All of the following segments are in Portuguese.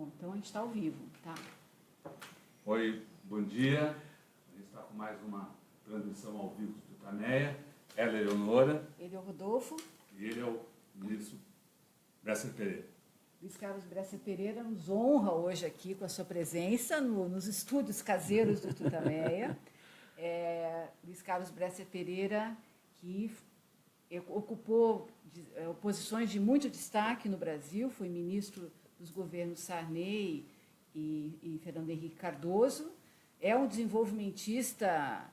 Bom, então a gente está ao vivo, tá? Oi, bom dia. A gente está com mais uma transmissão ao vivo do Tutameia. Ela é a Eleonora. Ele é o Rodolfo. E ele é o ministro Bresser Pereira. Luiz Carlos Bresser Pereira nos honra hoje aqui com a sua presença nos estúdios caseiros do Tutameia. Luiz Carlos Bresser Pereira, que ocupou posições de muito destaque no Brasil, foi ministro dos governos Sarney e Fernando Henrique Cardoso, é um desenvolvimentista...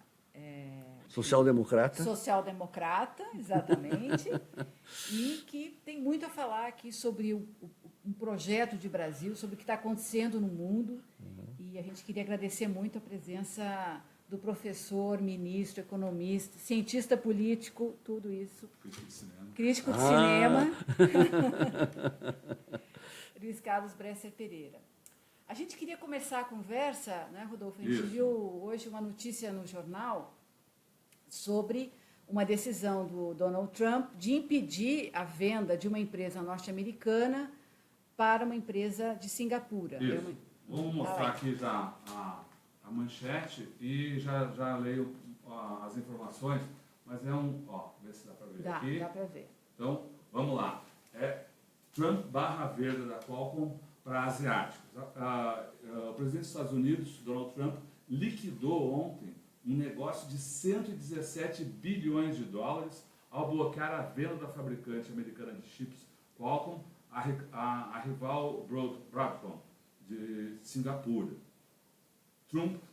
social-democrata. Social-democrata, exatamente, e que tem muito a falar aqui sobre um projeto de Brasil, sobre o que está acontecendo no mundo, e a gente queria agradecer muito a presença do professor, ministro, economista, cientista político, tudo isso. Crítico de cinema. Crítico de cinema. Luiz Carlos Bresser Pereira. A gente queria começar a conversa, né, Rodolfo? A gente viu hoje uma notícia no jornal sobre uma decisão do Donald Trump de impedir a venda de uma empresa norte-americana para uma empresa de Singapura. Isso. Vamos mostrar aqui já a manchete e já leio as informações, mas vê se dá para ver aqui. Dá para ver. Então, vamos lá. Trump barra venda da Qualcomm para asiáticos. O presidente dos Estados Unidos, Donald Trump, liquidou ontem um negócio de 117 bilhões de dólares ao bloquear a venda da fabricante americana de chips Qualcomm à rival Broadcom de Singapura.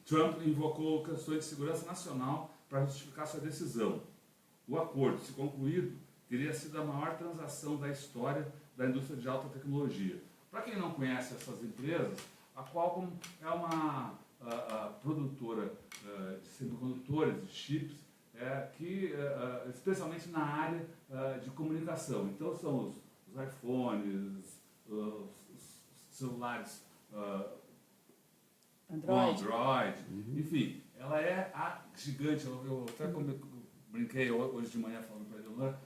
Trump invocou questões de segurança nacional para justificar sua decisão. O acordo, se concluído, teria sido a maior transação da história da indústria de alta tecnologia. Para quem não conhece essas empresas, a Qualcomm é uma produtora de semicondutores, de chips, especialmente na área de comunicação. Então são os iPhones, os celulares Android. Enfim, ela é a gigante. Eu até brinquei hoje de manhã falando para a Eleonora,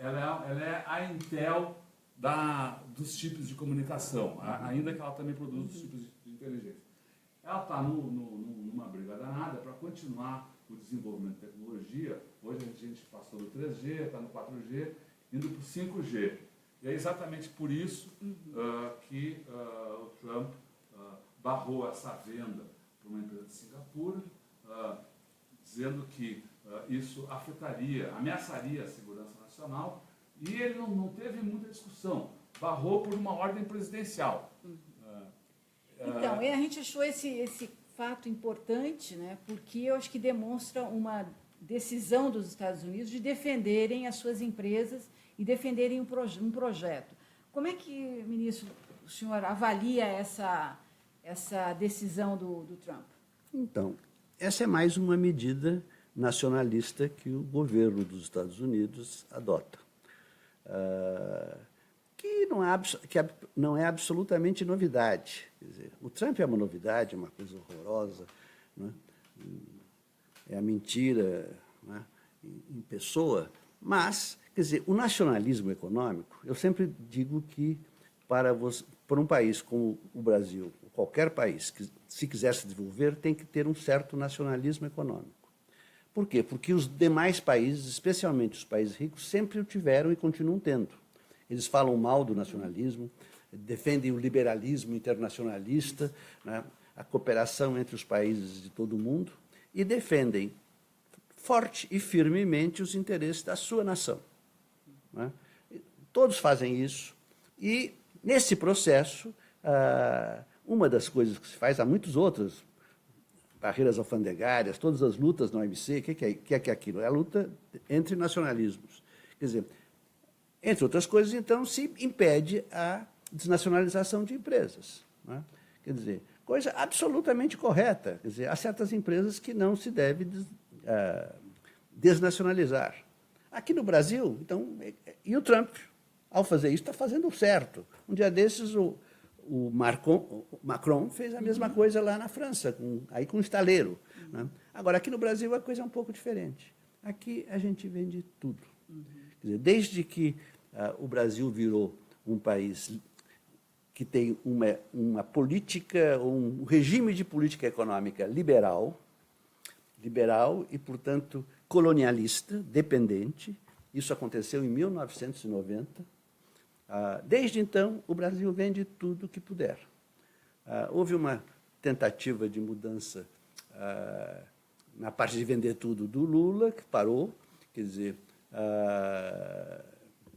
ela é a Intel dos chips de comunicação, ainda que ela também produza os chips de inteligência. Ela está numa briga danada para continuar o desenvolvimento de tecnologia. Hoje a gente passou do 3G, está no 4G, indo para o 5G. E é exatamente por isso que o Trump barrou essa venda para uma empresa de Singapura, dizendo que isso ameaçaria a segurança nacional, e ele não teve muita discussão, barrou por uma ordem presidencial. Então, a gente achou esse fato importante, né, porque eu acho que demonstra uma decisão dos Estados Unidos de defenderem as suas empresas e defenderem um projeto. Como é que, ministro, o senhor avalia essa decisão do Trump? Então, essa é mais uma medida nacionalista que o governo dos Estados Unidos adota, que não é absolutamente novidade. Quer dizer, o Trump é uma novidade, é uma coisa horrorosa, né? É a mentira, né, em pessoa, mas, quer dizer, o nacionalismo econômico, eu sempre digo que para um país como o Brasil, qualquer país que se quiser se desenvolver, tem que ter um certo nacionalismo econômico. Por quê? Porque os demais países, especialmente os países ricos, sempre o tiveram e continuam tendo. Eles falam mal do nacionalismo, defendem o liberalismo internacionalista, né, a cooperação entre os países de todo o mundo, e defendem forte e firmemente os interesses da sua nação, né? Todos fazem isso, e nesse processo, uma das coisas que se faz, há muitas outras, barreiras alfandegárias, todas as lutas na OMC, o que é aquilo? É a luta entre nacionalismos. Quer dizer, entre outras coisas, então, se impede a desnacionalização de empresas, né? Quer dizer, coisa absolutamente correta. Quer dizer, há certas empresas que não se deve desnacionalizar. Aqui no Brasil, então, e o Trump, ao fazer isso, está fazendo o certo. Um dia desses, o Macron fez a mesma coisa lá na França, com um estaleiro, né? Agora, aqui no Brasil, a coisa é um pouco diferente. Aqui a gente vende tudo. Quer dizer, desde que o Brasil virou um país que tem uma política, um regime de política econômica liberal e, portanto, colonialista, dependente. Isso aconteceu em 1990. Desde então, o Brasil vende tudo o que puder. Houve uma tentativa de mudança na parte de vender tudo do Lula, que parou, quer dizer,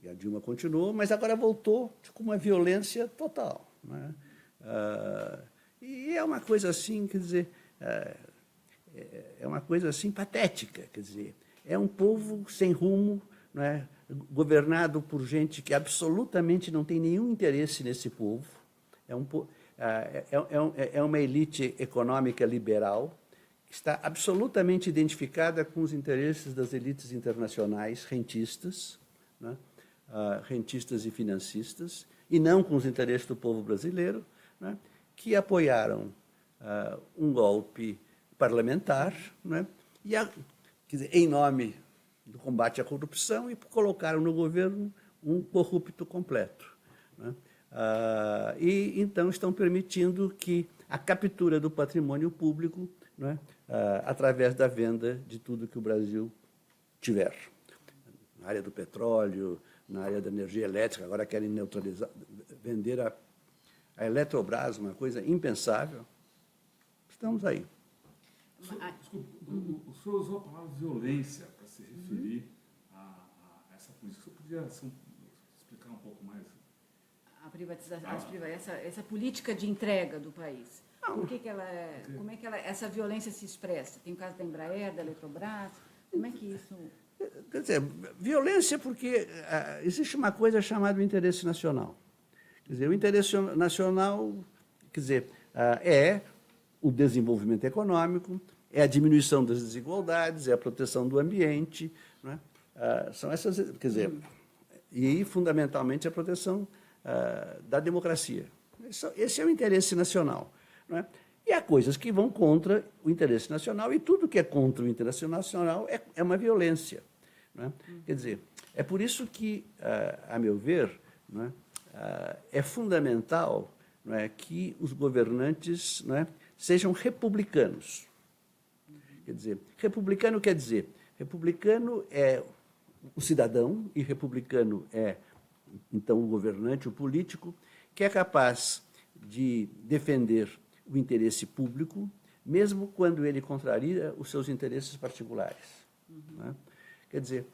e a Dilma continuou, mas agora voltou com uma violência total, né? E é uma coisa assim, quer dizer, é uma coisa assim patética, quer dizer, é um povo sem rumo, não é? Governado por gente que absolutamente não tem nenhum interesse nesse povo, é uma elite econômica liberal que está absolutamente identificada com os interesses das elites internacionais rentistas, né? Rentistas e financistas, e não com os interesses do povo brasileiro, né? Que apoiaram um golpe parlamentar, né? Quer dizer, em nome do combate à corrupção, e colocaram no governo um corrupto completo, né? E então estão permitindo que a captura do patrimônio público, né? Através da venda de tudo que o Brasil tiver. Na área do petróleo, na área da energia elétrica, agora querem neutralizar, vender a Eletrobras, uma coisa impensável. Estamos aí. Desculpa, o senhor usou a palavra violência para se referir a essa política. O senhor podia explicar um pouco mais? A privatização, essa política de entrega do país. Por que ela como é que essa violência se expressa? Tem o caso da Embraer, da Eletrobras. Como é que isso... Quer dizer, violência porque existe uma coisa chamada interesse nacional. Quer dizer, o interesse nacional, quer dizer, é o desenvolvimento econômico, é a diminuição das desigualdades, é a proteção do ambiente, né? São essas, quer dizer, e fundamentalmente a proteção da democracia. Esse é o interesse nacional, não é? E há coisas que vão contra o interesse nacional, e tudo que é contra o interesse nacional é uma violência, não é? Quer dizer, é por isso que, a meu ver, não é, é fundamental, não é, que os governantes, não é, sejam republicanos. Quer dizer, republicano é o cidadão, e republicano é, então, o governante, o político, que é capaz de defender o interesse público, mesmo quando ele contraria os seus interesses particulares. Né? Quer dizer,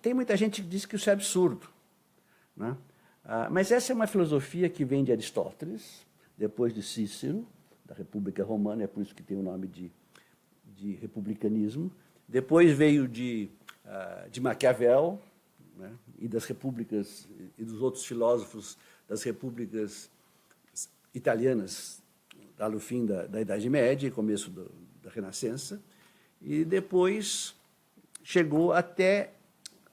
tem muita gente que diz que isso é absurdo, né? Mas essa é uma filosofia que vem de Aristóteles, depois de Cícero, da República Romana, é por isso que tem o nome de republicanismo. Depois veio de Maquiavel, né? E das repúblicas, e dos outros filósofos das repúblicas italianas, lá no fim da Idade Média e começo da Renascença, e depois chegou até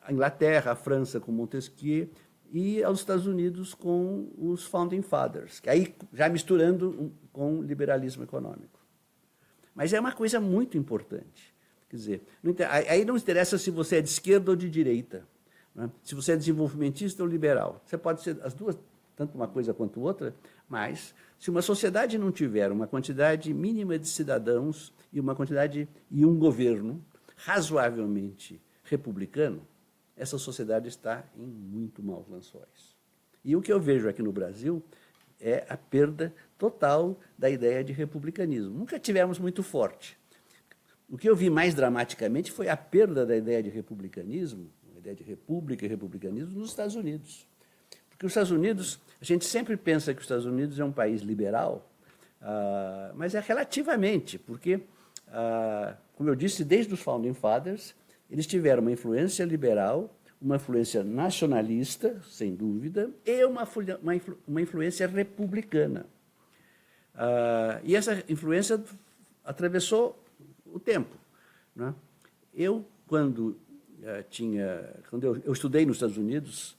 a Inglaterra, a França com Montesquieu, e aos Estados Unidos com os Founding Fathers, que aí já misturando com o liberalismo econômico. Mas é uma coisa muito importante. Quer dizer, aí não interessa se você é de esquerda ou de direita, né? Se você é desenvolvimentista ou liberal. Você pode ser as duas, tanto uma coisa quanto outra, mas se uma sociedade não tiver uma quantidade mínima de cidadãos e um governo razoavelmente republicano, essa sociedade está em muito maus lençóis. E o que eu vejo aqui no Brasil é a perda total da ideia de republicanismo. Nunca tivemos muito forte. O que eu vi mais dramaticamente foi a perda da ideia de republicanismo, a ideia de república e republicanismo nos Estados Unidos. Porque os Estados Unidos, a gente sempre pensa que os Estados Unidos é um país liberal, mas é relativamente, porque, como eu disse, desde os Founding Fathers, eles tiveram uma influência liberal, uma influência nacionalista, sem dúvida, e uma influência republicana. E essa influência atravessou o tempo, né? Quando eu estudei nos Estados Unidos,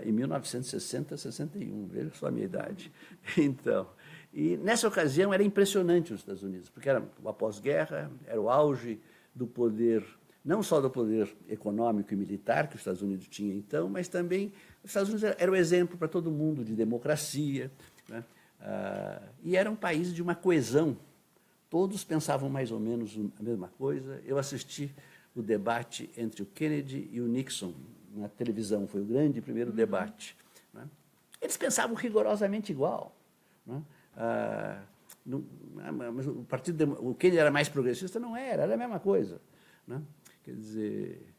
em 1960, 61, veja só a minha idade. Então, e nessa ocasião era impressionante os Estados Unidos, porque era o pós-guerra, era o auge do poder, não só do poder econômico e militar que os Estados Unidos tinham então, mas também Os Estados Unidos era o exemplo para todo mundo de democracia, né? E era um país de uma coesão. Todos pensavam mais ou menos a mesma coisa. Eu assisti o debate entre o Kennedy e o Nixon na televisão, foi o grande primeiro debate, né? Eles pensavam rigorosamente igual, né? Mas o Kennedy era mais progressista? Não era a mesma coisa, né? Quer dizer,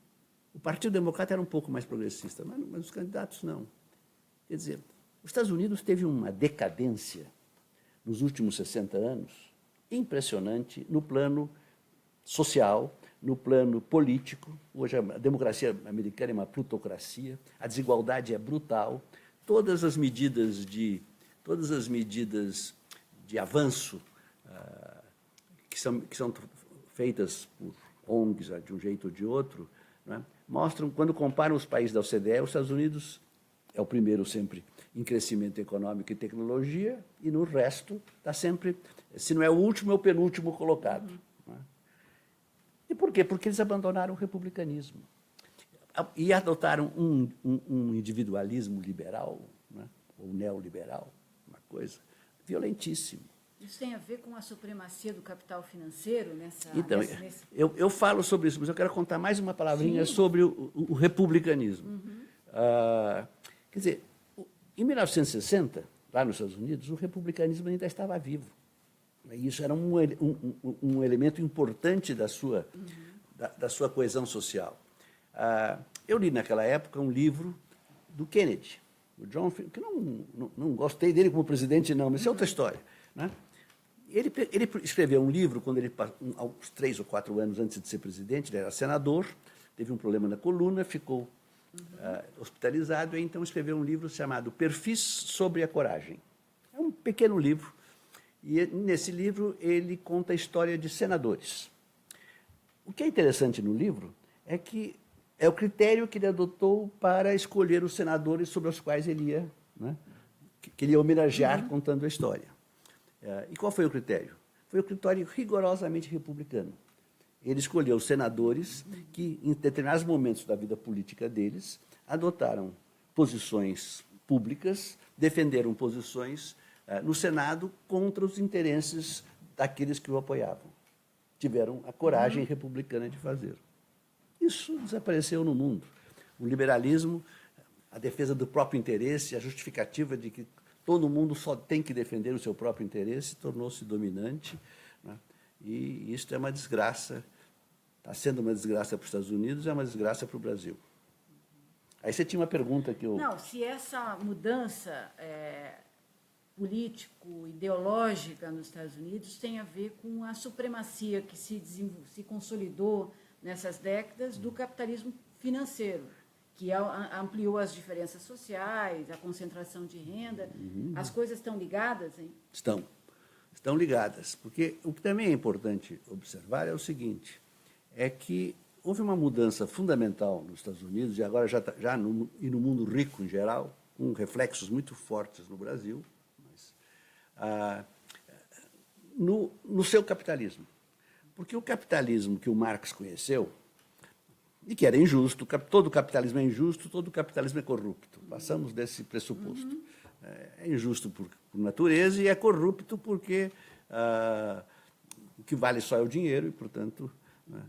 o Partido Democrata era um pouco mais progressista, mas os candidatos não. Quer dizer, os Estados Unidos teve uma decadência nos últimos 60 anos impressionante no plano social, no plano político. Hoje a democracia americana é uma plutocracia, a desigualdade é brutal, todas as medidas de avanço que são feitas por ONGs de um jeito ou de outro, né, mostram, quando comparam os países da OCDE, os Estados Unidos é o primeiro sempre em crescimento econômico e tecnologia, e no resto está sempre, se não é o último, é o penúltimo colocado. Né? E por quê? Porque eles abandonaram o republicanismo e adotaram um individualismo liberal, né, ou neoliberal, uma coisa violentíssima. Isso tem a ver com a supremacia do capital financeiro nessa... Então, eu falo sobre isso, mas eu quero contar mais uma palavrinha sobre o republicanismo. Quer dizer, em 1960, lá nos Estados Unidos, o republicanismo ainda estava vivo. E isso era um elemento importante da sua coesão social. Eu li naquela época um livro do Kennedy, o John F. que não gostei dele como presidente, não, mas isso é outra história, né? Ele escreveu um livro quando ele, uns 3 ou 4 anos antes de ser presidente, ele era senador, teve um problema na coluna, ficou hospitalizado, e então escreveu um livro chamado Perfis sobre a Coragem. É um pequeno livro, e nesse livro ele conta a história de senadores. O que é interessante no livro é que é o critério que ele adotou para escolher os senadores sobre os quais ele ia, né, que ele ia homenagear contando a história. E qual foi o critério? Foi o critério rigorosamente republicano. Ele escolheu senadores que, em determinados momentos da vida política deles, adotaram posições públicas, defenderam posições no Senado contra os interesses daqueles que o apoiavam. Tiveram a coragem republicana de fazer. Isso desapareceu no mundo. O liberalismo, a defesa do próprio interesse, a justificativa de que todo mundo só tem que defender o seu próprio interesse, tornou-se dominante, né? E isso é uma desgraça. Está sendo uma desgraça para os Estados Unidos, é uma desgraça para o Brasil. Aí você tinha uma pergunta que eu... Não, se essa mudança político-ideológica nos Estados Unidos tem a ver com a supremacia que se consolidou nessas décadas do capitalismo financeiro, que ampliou as diferenças sociais, a concentração de renda. As coisas estão ligadas, hein? Estão ligadas, porque o que também é importante observar é o seguinte, é que houve uma mudança fundamental nos Estados Unidos, e agora e no mundo rico em geral, com reflexos muito fortes no Brasil, mas, no seu capitalismo. Porque o capitalismo que o Marx conheceu, e que era injusto, todo capitalismo é injusto, todo capitalismo é corrupto. Passamos desse pressuposto. É injusto por natureza e é corrupto porque o que vale só é o dinheiro e, portanto... Né,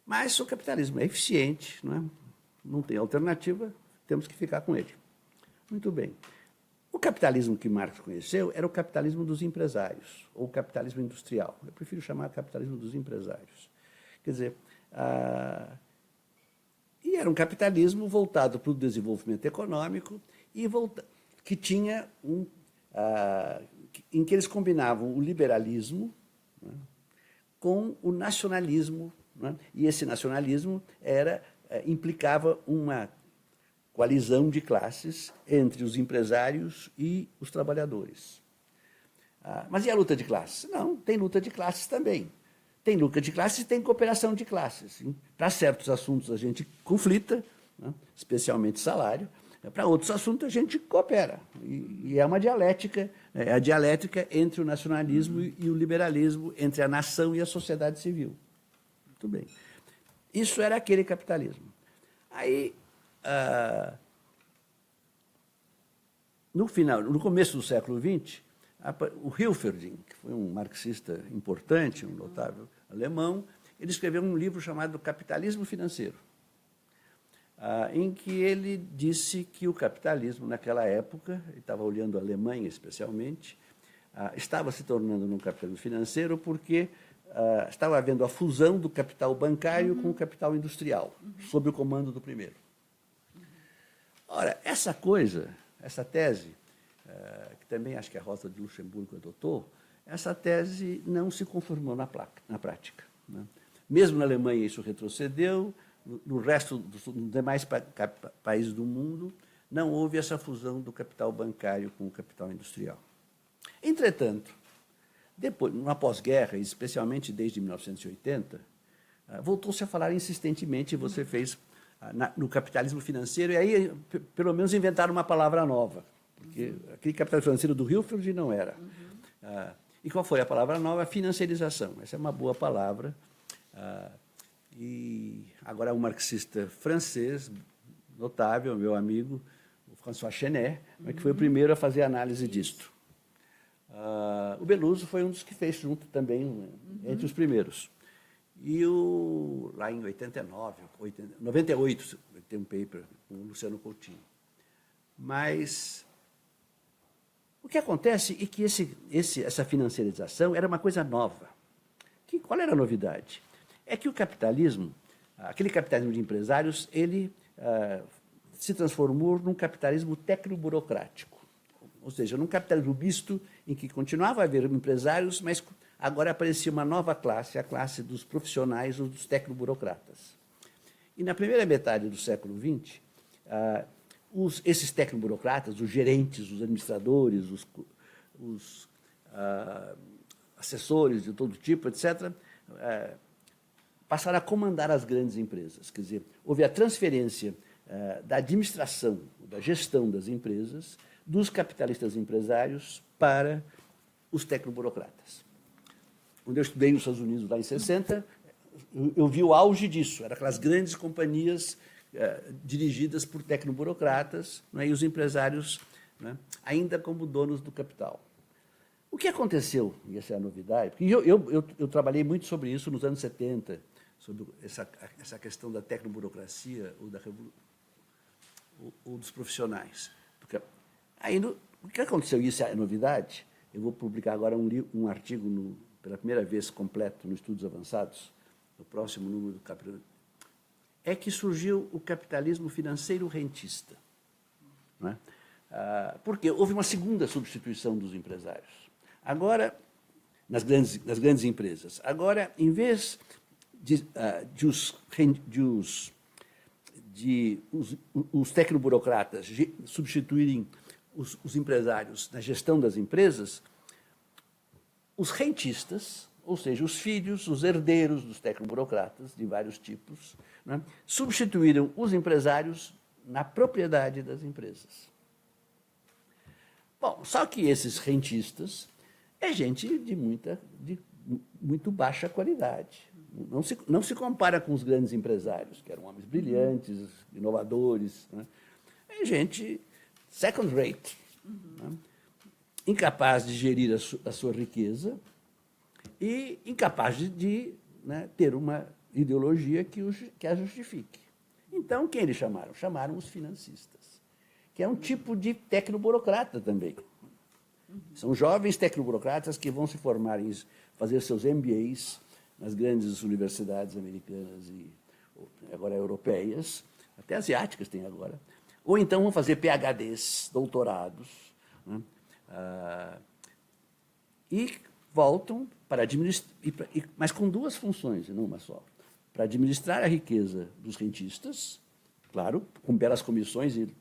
mas o capitalismo é eficiente, não tem alternativa, temos que ficar com ele. Muito bem. O capitalismo que Marx conheceu era o capitalismo dos empresários, ou capitalismo industrial. Eu prefiro chamar capitalismo dos empresários. Quer dizer, e era um capitalismo voltado para o desenvolvimento econômico e que tinha em que eles combinavam o liberalismo, né, com o nacionalismo, né, e esse nacionalismo implicava uma coalizão de classes entre os empresários e os trabalhadores. Mas e a luta de classes? Não, tem luta de classes também. Tem luta de classes e tem cooperação de classes. Para certos assuntos a gente conflita, né, especialmente salário. Para outros assuntos a gente coopera. E é uma dialética, a dialética entre o nacionalismo e o liberalismo, entre a nação e a sociedade civil. Muito bem. Isso era aquele capitalismo. Aí no começo do século XX, o Hilferding, que foi um marxista importante, um notável alemão, ele escreveu um livro chamado Capitalismo Financeiro, em que ele disse que o capitalismo, naquela época, ele estava olhando a Alemanha especialmente, estava se tornando um capitalismo financeiro porque estava havendo a fusão do capital bancário com o capital industrial, sob o comando do primeiro. Ora, essa tese, que também acho que a Rosa de Luxemburgo adotou, essa tese não se confirmou na prática, né? Mesmo na Alemanha isso retrocedeu, no resto dos demais países do mundo não houve essa fusão do capital bancário com o capital industrial. Entretanto, depois, na pós-guerra, especialmente desde 1980, voltou-se a falar insistentemente, você fez no capitalismo financeiro, e aí, pelo menos, inventaram uma palavra nova, porque aquele capitalismo financeiro do Hilferd não era. E qual foi a palavra nova? Financiarização. Essa é uma boa palavra. E agora um marxista francês, notável, meu amigo, o François Chenet, que foi o primeiro a fazer análise disto. O Beluso foi um dos que fez junto também, entre os primeiros. E lá em 98, tem um paper com o Luciano Coutinho. Mas o que acontece é que essa financiarização era uma coisa nova. Qual era a novidade? É que o capitalismo, aquele capitalismo de empresários, ele se transformou num capitalismo tecnoburocrático. Ou seja, num capitalismo misto em que continuava a haver empresários, mas agora aparecia uma nova classe, a classe dos profissionais ou dos tecnoburocratas. E na primeira metade do século XX, esses tecnoburocratas, os gerentes, os administradores, os assessores de todo tipo, etc., passaram a comandar as grandes empresas. Quer dizer, houve a transferência da administração, da gestão das empresas, dos capitalistas empresários para os tecnoburocratas. Quando eu estudei nos Estados Unidos, lá em 60, eu vi o auge disso. Eram aquelas grandes companhias dirigidas por tecnoburocratas, né, e os empresários, né, ainda como donos do capital. O que aconteceu, e essa é a novidade, porque eu trabalhei muito sobre isso nos anos 70, sobre essa questão da tecnoburocracia ou dos profissionais. Porque, aí, o que aconteceu, isso é a novidade, eu vou publicar agora um artigo, pela primeira vez completo, no Estudos Avançados, no próximo número do capítulo, é que surgiu o capitalismo financeiro rentista. Não é? Porque houve uma segunda substituição dos empresários. Agora, nas grandes empresas, agora, em vez de os tecnoburocratas substituírem os empresários na gestão das empresas, os rentistas, ou seja, os filhos, os herdeiros dos tecnoburocratas, de vários tipos, né, substituíram os empresários na propriedade das empresas. Bom, só que esses rentistas é gente de muito baixa qualidade. Não se compara com os grandes empresários, que eram homens brilhantes, inovadores. Né? É gente second rate, né? Incapaz de gerir a sua riqueza e incapaz de né, ter uma ideologia que a justifique. Então, quem eles chamaram? Chamaram os financistas, que é um tipo de tecnoburocrata também. São jovens tecnoburocratas que vão se formar em fazer seus MBAs nas grandes universidades americanas e agora europeias, até asiáticas tem agora, ou então vão fazer PhDs, doutorados, né? E voltam para administrar, mas com duas funções, e não uma só. Para administrar a riqueza dos rentistas, claro, com belas comissões e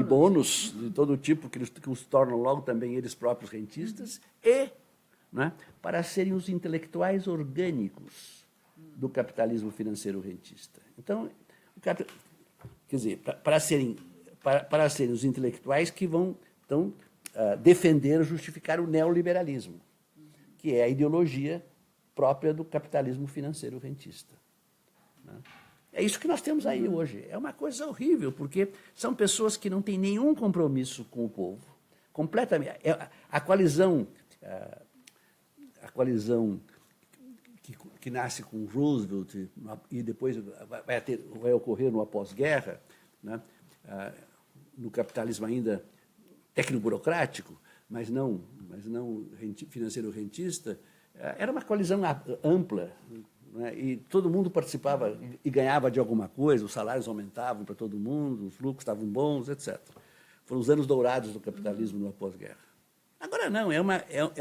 bônus de todo tipo, que os tornam logo também eles próprios rentistas, e né, para serem os intelectuais orgânicos do capitalismo financeiro rentista. Então, quer dizer, para serem os intelectuais que vão então, defender, justificar o neoliberalismo, que é a ideologia própria do capitalismo financeiro rentista. Né? É isso que nós temos aí hoje. É uma coisa horrível, porque são pessoas que não têm nenhum compromisso com o povo, completamente. A coalizão que nasce com Roosevelt e depois vai ocorrer no pós-guerra, né, no capitalismo ainda tecnoburocrático, mas não financeiro rentista, era uma coalizão ampla, né, e todo mundo participava e ganhava de alguma coisa, os salários aumentavam para todo mundo, os lucros estavam bons, etc. Foram os anos dourados do capitalismo no pós-guerra. Agora não, é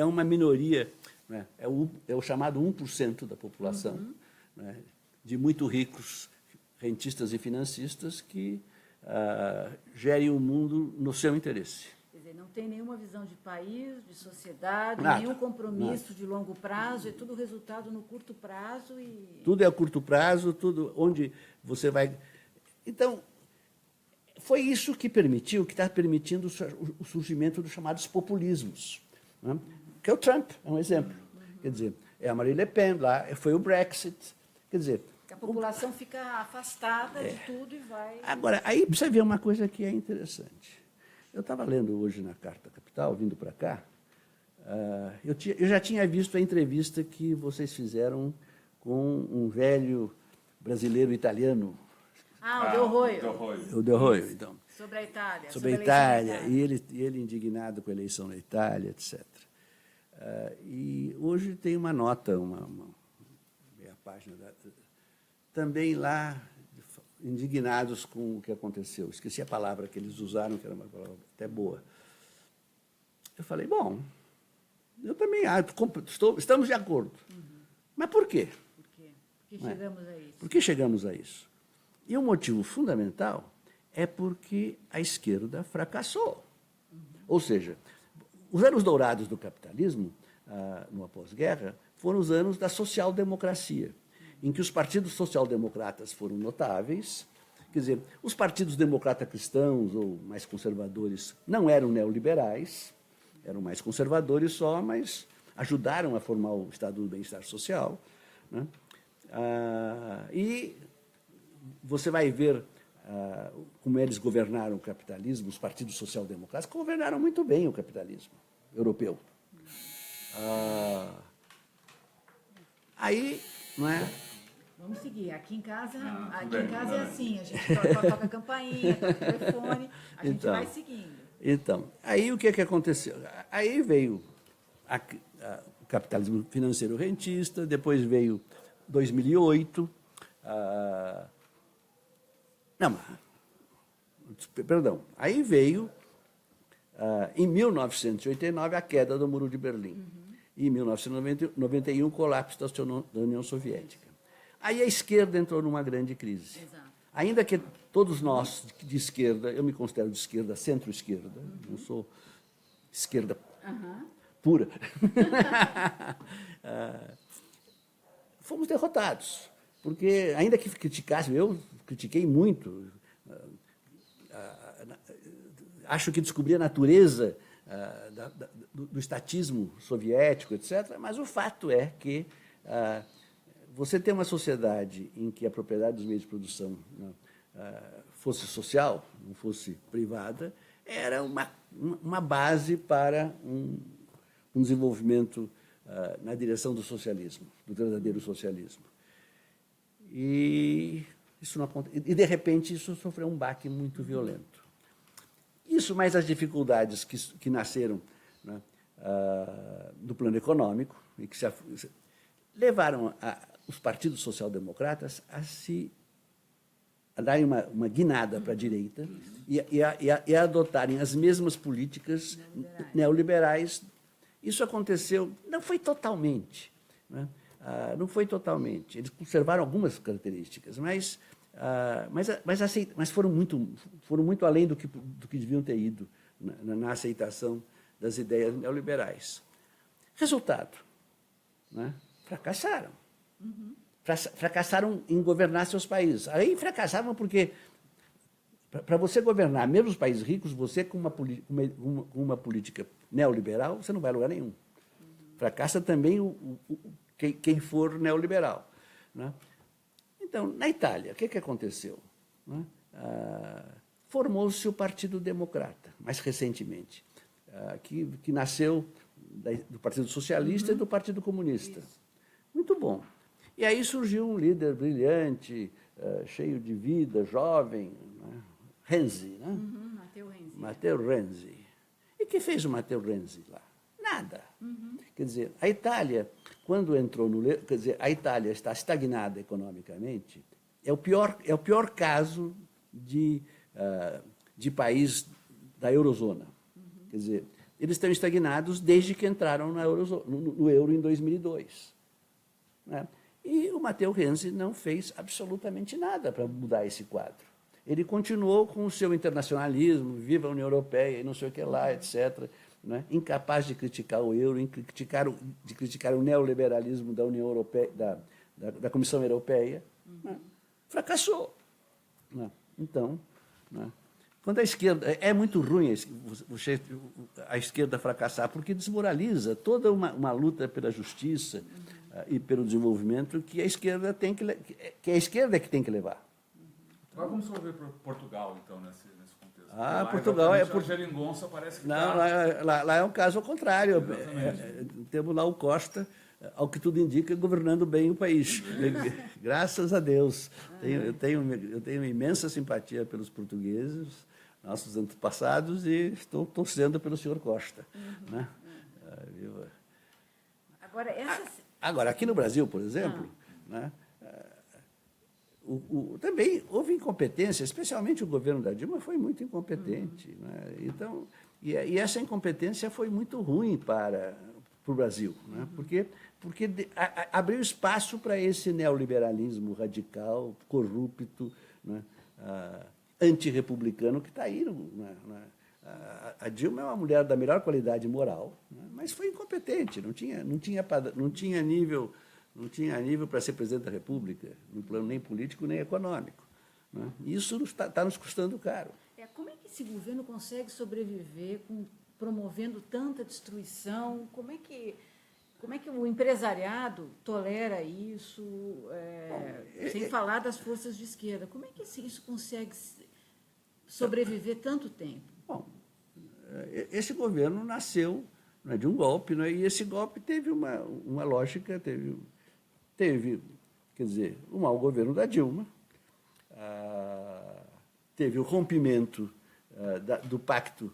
uma minoria, né, é o chamado 1% da população, né, de muito ricos, rentistas e financistas, que gerem o mundo no seu interesse. Quer dizer, não tem nenhuma visão de país, de sociedade, Nada, nenhum compromisso nada. de longo prazo, é tudo resultado no curto prazo e... Tudo é a curto prazo, tudo onde você vai... Então, foi isso que está permitindo o surgimento dos chamados populismos, né? Que é o Trump, é um exemplo. Quer dizer, é a Marine Le Pen, lá foi o Brexit. Quer dizer... A população fica afastada de tudo e vai... Agora, aí precisa ver uma coisa que é interessante. Eu estava lendo hoje na Carta Capital, vindo para cá, eu já tinha visto a entrevista que vocês fizeram com um velho brasileiro italiano. O Del Roio. O Del Roio, então. Sobre a Itália. Sobre a Itália, e ele indignado com a eleição na Itália, etc. E hoje tem uma nota, meia página, também lá, indignados com o que aconteceu. Esqueci a palavra que eles usaram, que era uma palavra até boa. Eu falei, bom, eu também acho, estamos de acordo. Mas por quê? Por quê? Por que chegamos a isso? Por que chegamos a isso? E o motivo fundamental é porque a esquerda fracassou. Ou seja, os anos dourados do capitalismo, no pós-guerra, foram os anos da social-democracia, em que os partidos social-democratas foram notáveis. Quer dizer, os partidos democrata-cristãos ou mais conservadores não eram neoliberais, eram mais conservadores só, mas ajudaram a formar o estado do bem-estar social, né? E você vai ver como eles governaram o capitalismo, os partidos social-democratas governaram muito bem o capitalismo europeu. Aí, não é? Vamos seguir. Aqui em casa, bem, é assim, a gente toca a campainha, toca o telefone, a gente vai seguindo. Então, aí o que aconteceu? Aí veio o capitalismo financeiro rentista, depois veio 2008, aí veio, em 1989, a queda do Muro de Berlim. E em 1991, o colapso da União Soviética. Aí a esquerda entrou numa grande crise. Exato. Ainda que todos nós de esquerda, eu me considero de esquerda, centro-esquerda, não sou esquerda pura, fomos derrotados. Porque, ainda que criticasse, eu critiquei muito, acho que descobri a natureza do estatismo soviético, etc., mas o fato é que você tem uma sociedade em que a propriedade dos meios de produção fosse social, não fosse privada, era uma base para um desenvolvimento na direção do socialismo, do verdadeiro socialismo. E de repente, isso sofreu um baque muito violento. Isso, mais as dificuldades que nasceram, né, do plano econômico, e que levaram os partidos social-democratas a darem uma guinada para a direita e a adotarem as mesmas políticas neoliberais. Isso aconteceu, não foi totalmente, né? Não foi totalmente. Eles conservaram algumas características, mas foram muito além do que deviam ter ido na aceitação das ideias neoliberais. Resultado, né? Fracassaram. Fracassaram em governar seus países. Aí fracassavam porque, para você governar mesmo os países ricos, você com uma política neoliberal, você não vai a lugar nenhum. Fracassa também quem for neoliberal, né? Então, na Itália, o que aconteceu? Né? Formou-se o Partido Democrata, mais recentemente, que nasceu do Partido Socialista e do Partido Comunista. Isso. Muito bom. E aí surgiu um líder brilhante, cheio de vida, jovem, né? Renzi, né? Matteo Renzi. Matteo Renzi. E o que fez o Matteo Renzi lá? Nada. Quer dizer, a Itália, quando entrou no... Quer dizer, a Itália está estagnada economicamente, é o pior caso de país da eurozona. Quer dizer, eles estão estagnados desde que entraram no euro em 2002. Né? E o Matteo Renzi não fez absolutamente nada para mudar esse quadro. Ele continuou com o seu internacionalismo, viva a União Europeia e não sei o que lá, etc., né? Incapaz de criticar o euro, de criticar o neoliberalismo da União Europeia, da Comissão Europeia. Né? Fracassou. Né? Então, né? Quando a esquerda... É muito ruim a esquerda fracassar, porque desmoraliza toda uma luta pela justiça e pelo desenvolvimento que a esquerda tem que a esquerda é que tem que levar. Agora vamos ver para Portugal, então, nesse contexto. Portugal é... A geringonça parece que não, lá é um caso ao contrário. Temos lá o Costa, ao que tudo indica, governando bem o país. Graças a Deus. Eu tenho imensa simpatia pelos portugueses, nossos antepassados, e estou torcendo pelo senhor Costa. Né? Agora, aqui no Brasil, por exemplo, né, também houve incompetência, especialmente o governo da Dilma foi muito incompetente. Né? Então, e essa incompetência foi muito ruim para o Brasil, né? Porque abriu espaço para esse neoliberalismo radical, corrupto, né? Antirrepublicano que está aí. A Dilma é uma mulher da melhor qualidade moral, né? Mas foi incompetente, não tinha nível para ser presidente da República, no plano nem político nem econômico. Né? Isso está nos custando caro. Como é que esse governo consegue sobreviver promovendo tanta destruição? Como é que o empresariado tolera isso? Sem falar das forças de esquerda. Como é que isso consegue sobreviver tanto tempo? Bom, esse governo nasceu, né, de um golpe, né, e esse golpe teve uma lógica, teve, quer dizer, o mau governo da Dilma, teve o rompimento do pacto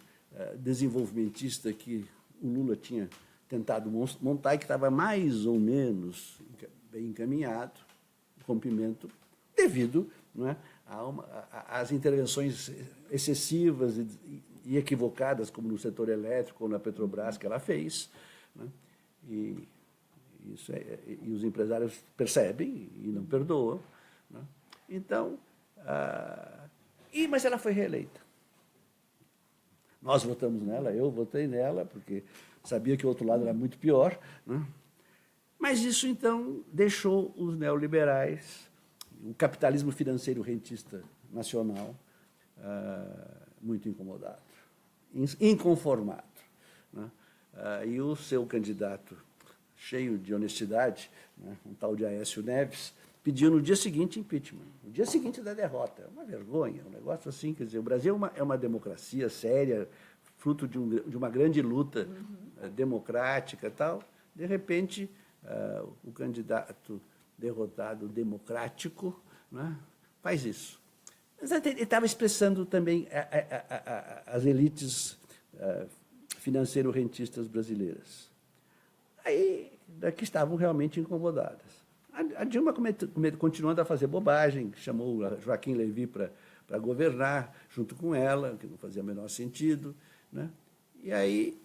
desenvolvimentista que o Lula tinha tentado montar e que estava mais ou menos bem encaminhado, rompimento, devido, não é, às intervenções excessivas e equivocadas, como no setor elétrico ou na Petrobras, que ela fez. Né? E os empresários percebem e não perdoam. Né? Então, mas ela foi reeleita. Nós votamos nela, eu votei nela, porque sabia que o outro lado era muito pior. Né? Mas isso, então, deixou os neoliberais, o capitalismo financeiro rentista nacional, muito incomodado, inconformado. Né? E o seu candidato, cheio de honestidade, né, um tal de Aécio Neves, pediu no dia seguinte impeachment, no dia seguinte da derrota. Uma vergonha, um negócio assim. Quer dizer, o Brasil é uma democracia séria, fruto de uma grande luta democrática e tal. De repente, o candidato derrotado democrático, né, faz isso. Mas ele estava expressando também as elites financeiro-rentistas brasileiras. Aí, que estavam realmente incomodadas. A Dilma, continuando a fazer bobagem, chamou a Joaquim Levy para governar junto com ela, que não fazia o menor sentido. Né? E aí,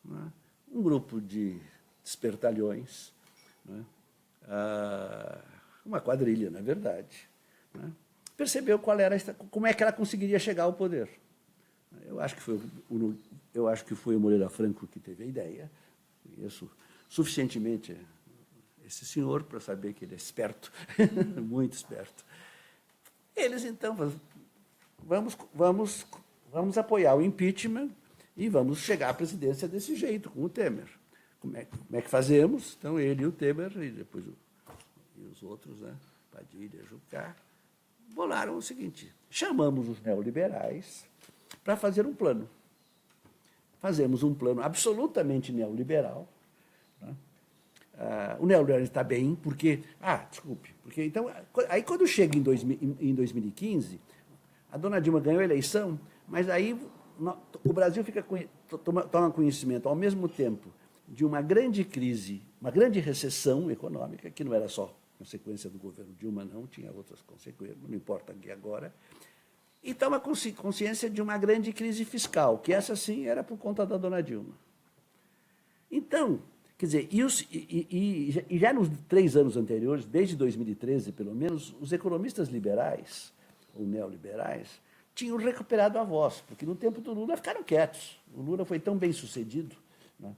né, um grupo de espertalhões, né, uma quadrilha, na verdade, né, percebeu como é que ela conseguiria chegar ao poder. Eu acho que foi o Moreira Franco que teve a ideia. Conheço suficientemente esse senhor para saber que ele é esperto, muito esperto. Eles, então, vamos apoiar o impeachment e vamos chegar à presidência desse jeito, com o Temer. Como é que fazemos? Então, ele e o Temer, e depois e os outros, né, Padilha, Jucá, bolaram o seguinte: chamamos os neoliberais para fazer um plano. Fazemos um plano absolutamente neoliberal. Né? O neoliberalismo está bem, porque... desculpe. Porque, então, aí, quando chega em 2015, a dona Dilma ganhou a eleição, mas aí o Brasil toma conhecimento, ao mesmo tempo, de uma grande crise, uma grande recessão econômica, que não era só consequência do governo Dilma, não, tinha outras consequências, não importa aqui agora, e toma consciência de uma grande crise fiscal, que essa sim era por conta da dona Dilma. Então, quer dizer, e já nos 3 anos anteriores, desde 2013 pelo menos, os economistas liberais, ou neoliberais, tinham recuperado a voz, porque no tempo do Lula ficaram quietos. O Lula foi tão bem sucedido, né?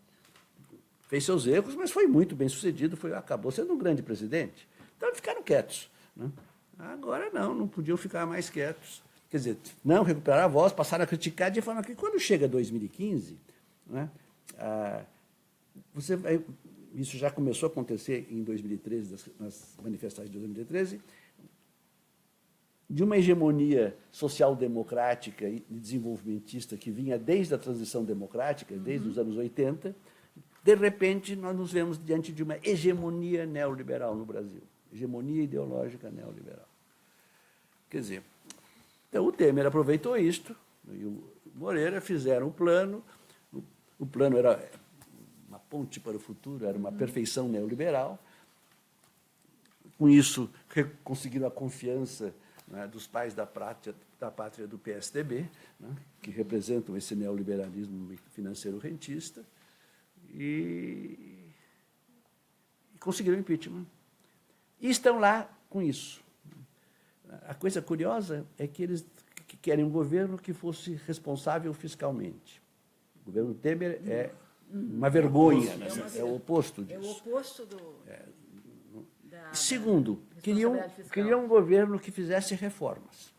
Fez seus erros, mas foi muito bem sucedido, acabou sendo um grande presidente. Então, eles ficaram quietos. Né? Agora, não podiam ficar mais quietos. Quer dizer, não recuperaram a voz, passaram a criticar de forma que, quando chega 2015, né, isso já começou a acontecer em 2013, nas manifestações de 2013, de uma hegemonia social-democrática e desenvolvimentista que vinha desde a transição democrática, desde os anos 80, de repente, nós nos vemos diante de uma hegemonia neoliberal no Brasil. Hegemonia ideológica neoliberal. Quer dizer, então o Temer aproveitou isto, e o Moreira fizeram um plano. O plano era uma ponte para o futuro, era uma perfeição neoliberal. Com isso, conseguiram a confiança, né, dos pais da pátria do PSDB, né, que representam esse neoliberalismo financeiro rentista, e conseguiram o impeachment. E estão lá com isso. A coisa curiosa é que eles querem um governo que fosse responsável fiscalmente. O governo Temer é uma vergonha, é o oposto disso. É o oposto do... Segundo, queriam um governo que fizesse reformas.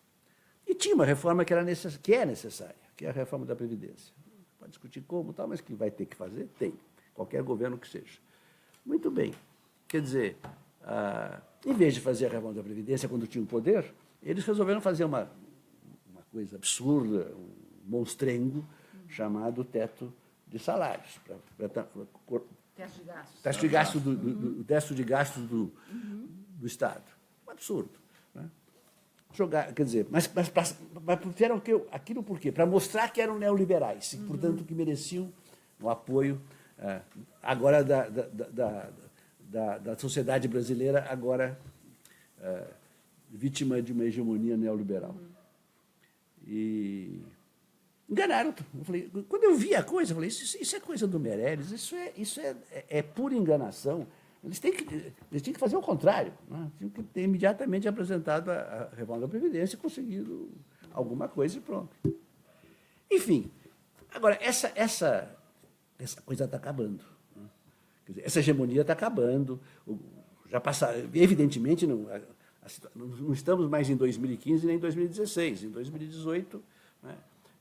E tinha uma reforma que é necessária, que é a reforma da Previdência. Pode discutir como, tal, mas que vai ter que fazer, tem. Qualquer governo que seja. Muito bem. Quer dizer, em vez de fazer a reforma da Previdência quando tinham poder, eles resolveram fazer uma coisa absurda, um monstrengo, chamado teto de salários. Teto de gastos. Teto de gastos do Estado. Um absurdo. Né? Quer dizer, mas fizeram aquilo por quê? Para mostrar que eram neoliberais e, portanto, que mereciam o apoio agora da sociedade brasileira, agora vítima de uma hegemonia neoliberal. E enganaram. Eu falei, quando eu vi a coisa, eu falei, isso é coisa do Meirelles, isso é pura enganação. Eles têm que fazer o contrário. Né? Tinham que ter imediatamente apresentado a reforma da Previdência e conseguido alguma coisa e pronto. Enfim, agora, essa coisa está acabando. Né? Quer dizer, essa hegemonia está acabando. Evidentemente, não estamos mais em 2015 nem em 2016. Em 2018, né,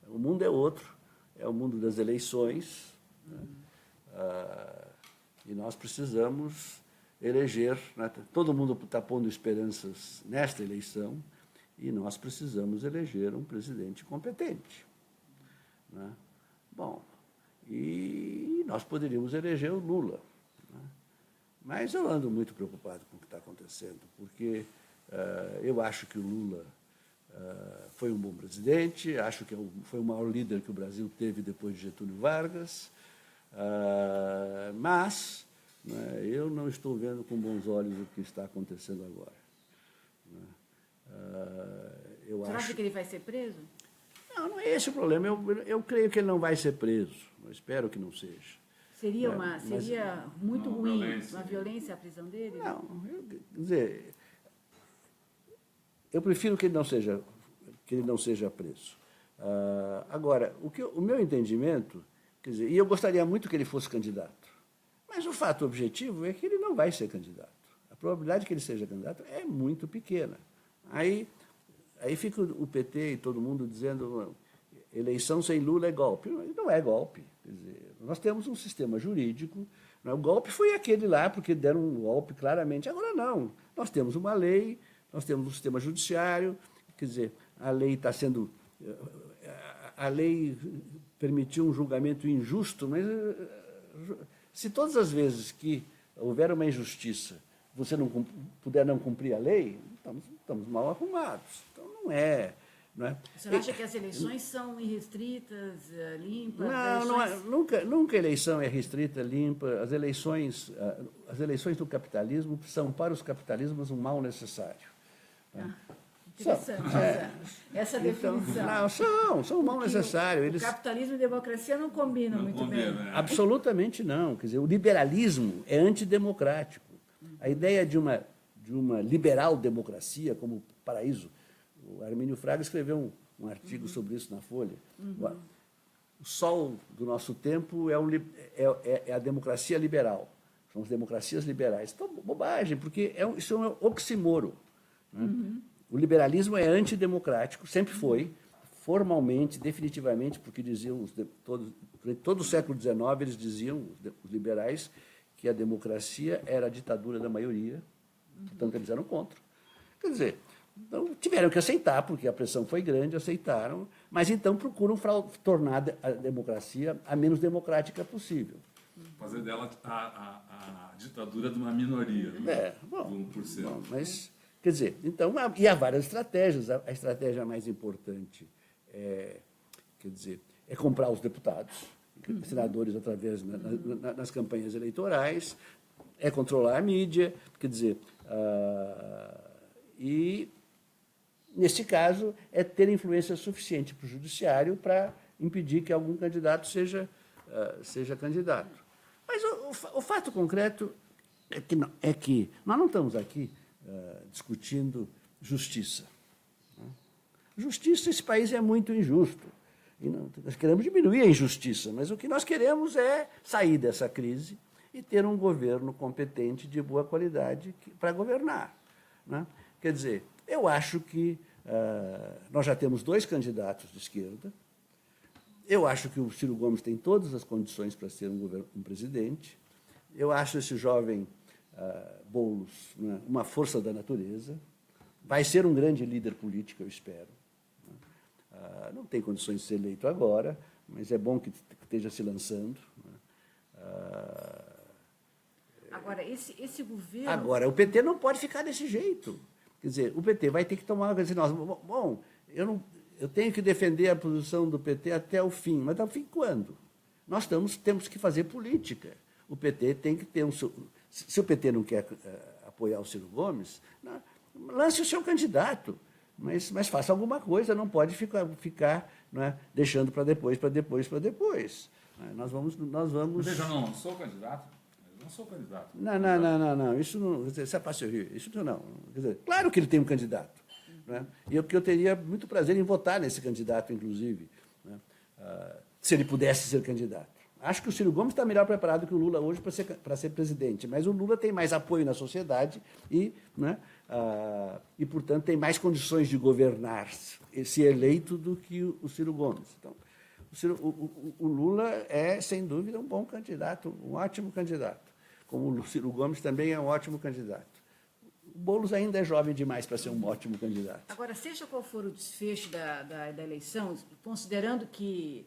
o mundo é outro. É o mundo das eleições. Né? E nós precisamos eleger, né? Todo mundo está pondo esperanças nesta eleição, e nós precisamos eleger um presidente competente. Né? Bom, e nós poderíamos eleger o Lula. Né? Mas eu ando muito preocupado com o que está acontecendo, porque eu acho que o Lula foi um bom presidente, acho que foi o maior líder que o Brasil teve depois de Getúlio Vargas, mas, né, eu não estou vendo com bons olhos o que está acontecendo agora. Né? Você acha que ele vai ser preso? Não é esse o problema. Eu creio que ele não vai ser preso. Eu espero que não seja. Seria muito ruim uma violência a prisão dele? Não, quer dizer, eu prefiro que ele não seja preso. Agora, o meu entendimento, quer dizer, e eu gostaria muito que ele fosse candidato, mas o fato objetivo é que ele não vai ser candidato. A probabilidade de que ele seja candidato é muito pequena. Aí fica o PT e todo mundo dizendo eleição sem Lula é golpe. Não é golpe. Quer dizer, nós temos um sistema jurídico. Não, o golpe foi aquele lá, porque deram um golpe claramente. Agora não. Nós temos uma lei, nós temos um sistema judiciário, quer dizer, a lei está sendo... A lei permitiu um julgamento injusto, mas se todas as vezes que houver uma injustiça, você não puder não cumprir a lei, estamos mal arrumados. Então, não é. Você não acha que as eleições são irrestritas, limpas? Não, nunca eleição é restrita, limpa. As eleições do capitalismo são, para os capitalismos, um mal necessário. Interessante essa definição. São um mal necessário. O capitalismo e a democracia não combinam muito bem. Né? Absolutamente não. Quer dizer, o liberalismo é antidemocrático. A ideia de uma liberal democracia como paraíso. O Armínio Fraga escreveu um artigo sobre isso na Folha. O sol do nosso tempo é a democracia liberal. São as democracias liberais. Então, bobagem, porque isso é um oxímoro. Né? O liberalismo é antidemocrático, sempre foi, formalmente, definitivamente, porque diziam todo o século XIX, eles diziam, os liberais, que a democracia era a ditadura da maioria, portanto, eles eram contra. Quer dizer, então, tiveram que aceitar, porque a pressão foi grande, aceitaram, mas então procuram tornar a democracia a menos democrática possível. Fazer dela a ditadura de uma minoria, né? De 1%. Bom, mas, quer dizer, então, e há várias estratégias. A estratégia mais importante é comprar os deputados, senadores, através nas campanhas eleitorais, é controlar a mídia, quer dizer, e, nesse caso, é ter influência suficiente para o judiciário para impedir que algum candidato seja candidato. Mas o fato concreto é que nós não estamos aqui discutindo justiça. Justiça, esse país é muito injusto. E nós queremos diminuir a injustiça, mas o que nós queremos é sair dessa crise e ter um governo competente, de boa qualidade, para governar. Né? Quer dizer, eu acho que nós já temos 2 candidatos de esquerda. Eu acho que o Ciro Gomes tem todas as condições para ser um presidente. Eu acho esse jovem Boulos, né, uma força da natureza. Vai ser um grande líder político, eu espero. Não tem condições de ser eleito agora, mas é bom que esteja se lançando. Agora, esse governo... Agora, o PT não pode ficar desse jeito. Quer dizer, o PT vai ter que tomar... Quer dizer, eu tenho que defender a posição do PT até o fim. Mas até o fim quando? Nós temos que fazer política. O PT tem que ter Se o PT não quer apoiar o Ciro Gomes, lance o seu candidato. Mas faça alguma coisa, não pode ficar deixando para depois. Nós vamos... Veja, não sou candidato. Eu não sou candidato. Não. Isso não... Isso é passeio. Isso não. Quer dizer, claro que ele tem um candidato. Né? E eu teria muito prazer em votar nesse candidato, inclusive, né? Se ele pudesse ser candidato. Acho que o Ciro Gomes está melhor preparado que o Lula hoje para ser presidente, mas o Lula tem mais apoio na sociedade e, portanto, tem mais condições de governar, se eleito, do que o Ciro Gomes. Então, o Lula é, sem dúvida, um bom candidato, um ótimo candidato, como o Ciro Gomes também é um ótimo candidato. O Boulos ainda é jovem demais para ser um ótimo candidato. Agora, seja qual for o desfecho da eleição, considerando que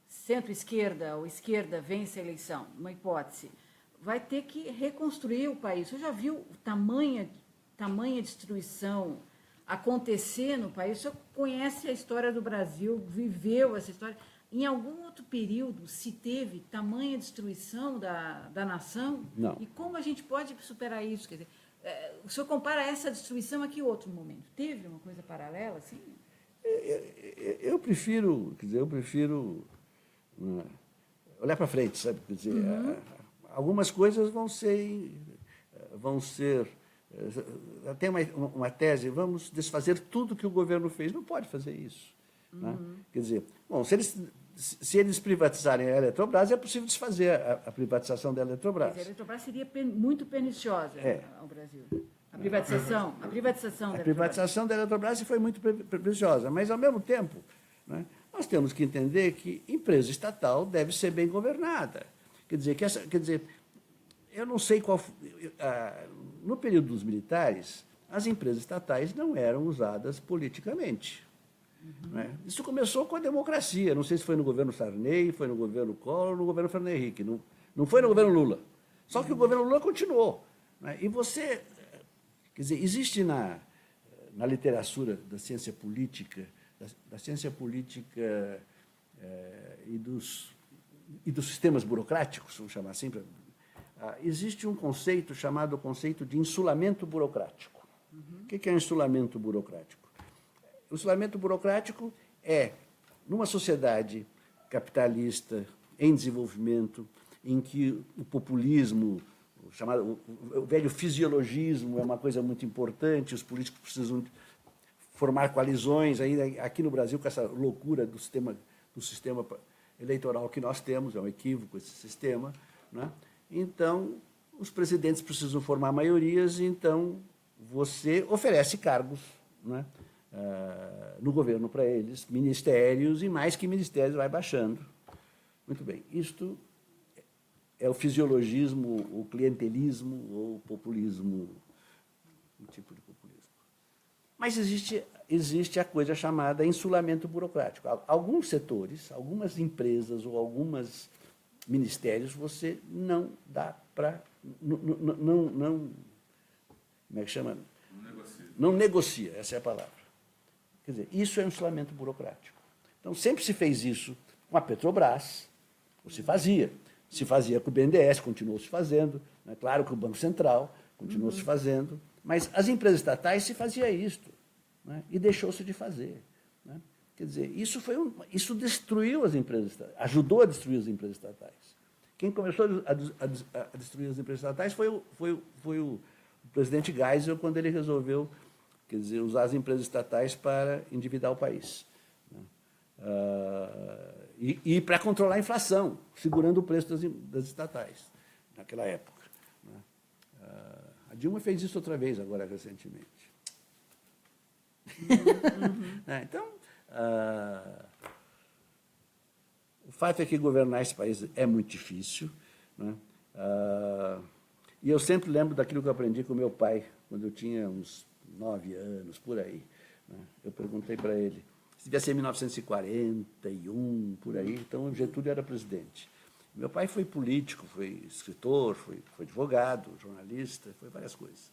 centro-esquerda ou esquerda vence a eleição, uma hipótese, vai ter que reconstruir o país. Você já viu tamanha destruição acontecer no país? O senhor conhece a história do Brasil, viveu essa história. Em algum outro período se teve tamanha destruição da nação? Não. E como a gente pode superar isso? Quer dizer, o senhor compara essa destruição a que outro momento? Teve uma coisa paralela, assim? Eu prefiro olhar para frente, sabe? Quer dizer, algumas coisas vão ser tem uma tese, vamos desfazer tudo que o governo fez. Não pode fazer isso. Né? Quer dizer, bom, se eles privatizarem a Eletrobras, é possível desfazer a privatização da Eletrobras. Mas a Eletrobras seria muito perniciosa ao Brasil. A privatização da Eletrobras foi muito perniciosa, mas, ao mesmo tempo, né, nós temos que entender que empresa estatal deve ser bem governada. Quer dizer, eu não sei qual... No período dos militares, as empresas estatais não eram usadas politicamente. Né? Isso começou com a democracia. Não sei se foi no governo Sarney, foi no governo Collor, ou no governo Fernando Henrique. Não foi no governo Lula. Só que o governo Lula continuou. Né? E você... Quer dizer, existe na literatura da ciência política, da ciência política e dos sistemas burocráticos, vamos chamar assim, existe um conceito chamado conceito de insulamento burocrático. O que é o insulamento burocrático? O insulamento burocrático é, numa sociedade capitalista em desenvolvimento, em que o populismo, o velho fisiologismo é uma coisa muito importante, os políticos precisam formar coalizões, ainda aqui no Brasil, com essa loucura do sistema eleitoral que nós temos, é um equívoco esse sistema, né? Então, os presidentes precisam formar maiorias, então você oferece cargos, né, no governo para eles, ministérios, e mais que ministérios vai baixando. Muito bem, isto é o fisiologismo, o clientelismo ou o populismo, um tipo de populismo. Mas existe a coisa chamada insulamento burocrático. Alguns setores, algumas empresas ou alguns ministérios, você não dá para... Como é que chama? Não negocia, essa é a palavra. Quer dizer, isso é um insulamento burocrático. Então, sempre se fez isso com a Petrobras, ou se fazia. Se fazia com o BNDES, continuou se fazendo. Né? Claro que o Banco Central continuou se fazendo. Mas as empresas estatais se fazia isto, né? E deixou-se de fazer. Né? Quer dizer, isso destruiu as empresas estatais, ajudou a destruir as empresas estatais. Quem começou a destruir as empresas estatais foi o presidente Geisel, quando ele resolveu, quer dizer, usar as empresas estatais para endividar o país. Né? E para controlar a inflação, segurando o preço das estatais, naquela época. Né? A Dilma fez isso outra vez, agora, recentemente. Então, o fato é que governar esse país é muito difícil. Né? E eu sempre lembro daquilo que eu aprendi com meu pai, quando eu tinha uns 9 anos, por aí. Né? Eu perguntei para ele, se devia ser 1941, por aí, então o Getúlio era presidente. Meu pai foi político, foi escritor, foi advogado, jornalista, foi várias coisas.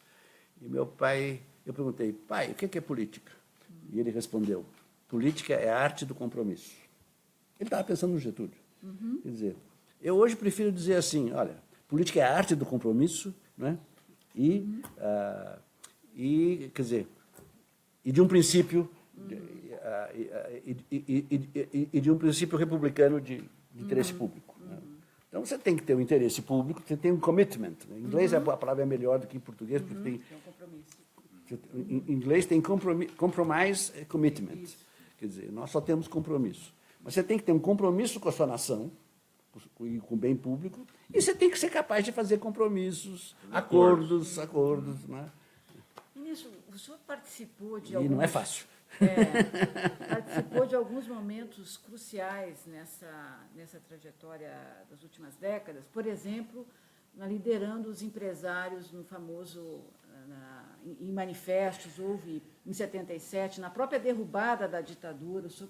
E meu pai, eu perguntei, pai, o que é política? E ele respondeu, política é a arte do compromisso. Ele estava pensando no Getúlio. Quer dizer, eu hoje prefiro dizer assim, olha, política é a arte do compromisso, né? Quer dizer, e de um princípio de um princípio republicano de interesse público. Né? Então, você tem que ter um interesse público, você tem um commitment. Né? Em inglês, a palavra é melhor do que em português, porque tem um compromisso. Em inglês tem compromise e commitment. Isso. Quer dizer, nós só temos compromisso. Mas você tem que ter um compromisso com a sua nação, com o bem público, e você tem que ser capaz de fazer compromissos, acordos. Né? Ministro, o senhor participou de alguns... E não é fácil. Participou de alguns momentos cruciais nessa trajetória das últimas décadas, por exemplo, liderando os empresários no famoso, em manifestos, houve em 77, na própria derrubada da ditadura, o senhor,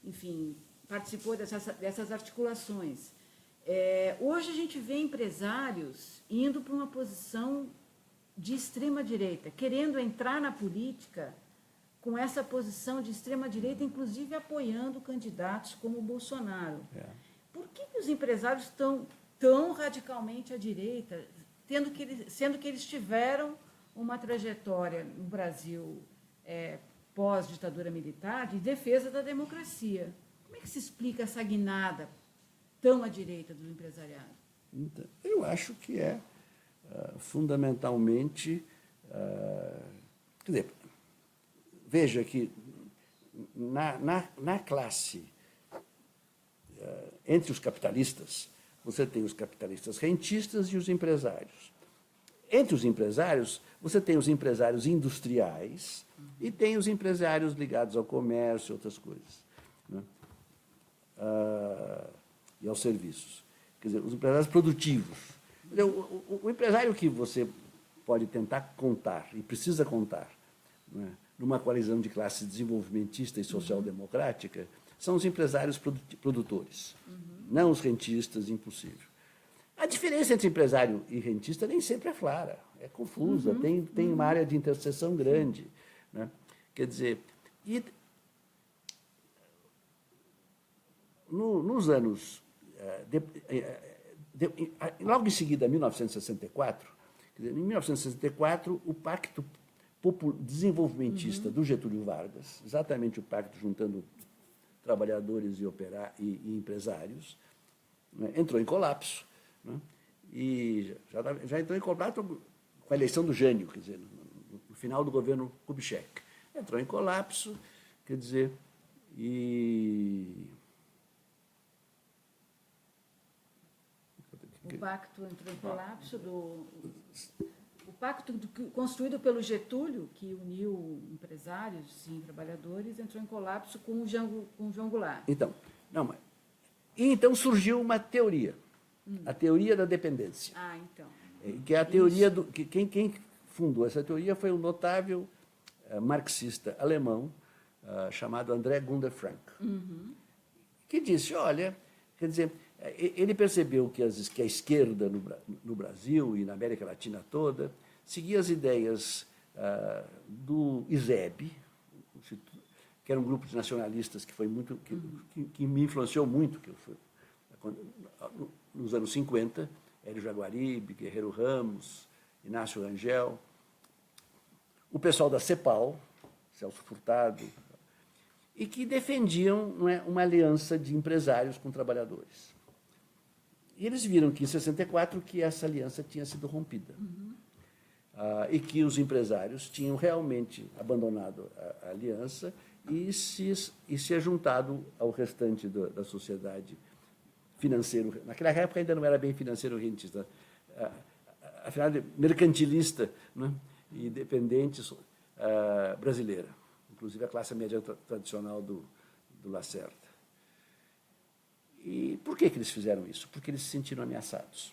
enfim, participou dessas articulações. Hoje a gente vê empresários indo para uma posição de extrema-direita, querendo entrar na política com essa posição de extrema-direita, inclusive apoiando candidatos como o Bolsonaro. Por que os empresários estão tão radicalmente à direita, sendo que eles tiveram uma trajetória no Brasil pós-ditadura militar de defesa da democracia? Como é que se explica essa guinada tão à direita do empresariado? Então, eu acho que é fundamentalmente... quer dizer, veja que na classe, entre os capitalistas, você tem os capitalistas rentistas e os empresários. Entre os empresários, você tem os empresários industriais e tem os empresários ligados ao comércio e outras coisas, né? E aos serviços. Quer dizer, os empresários produtivos. O empresário que você pode tentar contar, e precisa contar, não é, numa coalizão de classe desenvolvimentista e social-democrática, são os empresários produtores, não os rentistas, impossível. A diferença entre empresário e rentista nem sempre é clara, é confusa, tem uma área de interseção grande. Né? Quer dizer, nos anos... logo em seguida, 1964, quer dizer, em 1964, o Pacto Desenvolvimentista do Getúlio Vargas, exatamente o pacto juntando trabalhadores e empresários, né, entrou em colapso. Né, e já entrou em colapso com a eleição do Jânio, quer dizer, no final do governo Kubitschek. Entrou em colapso, quer dizer, O pacto entrou em colapso o pacto construído pelo Getúlio, que uniu empresários e trabalhadores, entrou em colapso com o João Goulart. Então surgiu uma teoria, a teoria da dependência. Então. Que é a teoria quem fundou essa teoria foi um notável marxista alemão chamado André Gunder Frank, que disse, olha, quer dizer, ele percebeu que a esquerda no Brasil e na América Latina toda seguia as ideias do ISEB, que era um grupo de nacionalistas que foi muito que me influenciou muito, nos anos 50, Hélio Jaguaribe, Guerreiro Ramos, Inácio Rangel, o pessoal da CEPAL, Celso Furtado, e que defendiam, não é, uma aliança de empresários com trabalhadores. E eles viram que, em 64, que essa aliança tinha sido rompida. E que os empresários tinham realmente abandonado a aliança e se ajuntado ao restante da sociedade financeiro. Naquela época ainda não era bem financeiro rentista, afinal, mercantilista, né, e dependente brasileira, inclusive a classe média tradicional do Lacerda. E por que eles fizeram isso? Porque eles se sentiram ameaçados.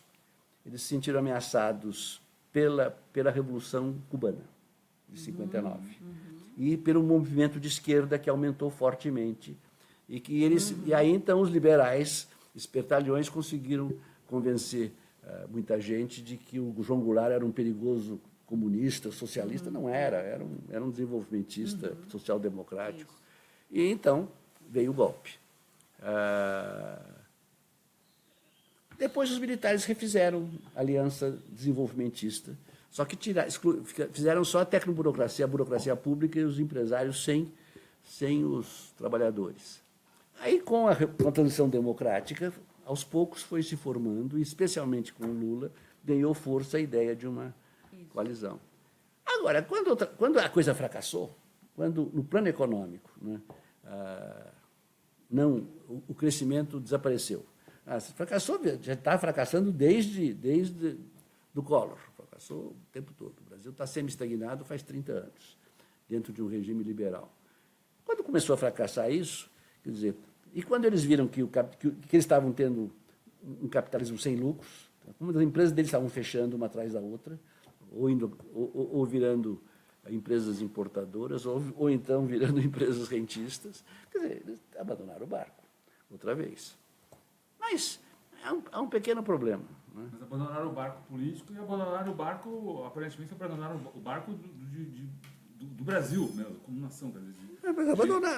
Eles se sentiram ameaçados pela Revolução Cubana, de 59, e pelo movimento de esquerda que aumentou fortemente. E aí, então, os liberais, espertalhões, conseguiram convencer muita gente de que o João Goulart era um perigoso comunista, socialista. Não era um desenvolvimentista social-democrático. E, então, veio o golpe. Depois os militares refizeram a aliança desenvolvimentista, só que fizeram só a tecnoburocracia, a burocracia pública e os empresários sem os trabalhadores. Aí, com a transição democrática, aos poucos foi se formando, e especialmente com o Lula, ganhou força a ideia de uma coalizão. Agora, quando a coisa fracassou, quando no plano econômico, né, o crescimento desapareceu. Fracassou, já está fracassando desde do Collor, fracassou o tempo todo. O Brasil está semi-estagnado faz 30 anos, dentro de um regime liberal. Quando começou a fracassar isso, quer dizer, e quando eles viram que eles estavam tendo um capitalismo sem lucros, como as empresas deles estavam fechando uma atrás da outra, ou virando empresas importadoras, ou então virando empresas rentistas, quer dizer, eles abandonaram o barco, outra vez. Mas há um pequeno problema. Né? Mas abandonaram o barco político e abandonaram o barco, aparentemente abandonaram o barco do Brasil mesmo, como nação.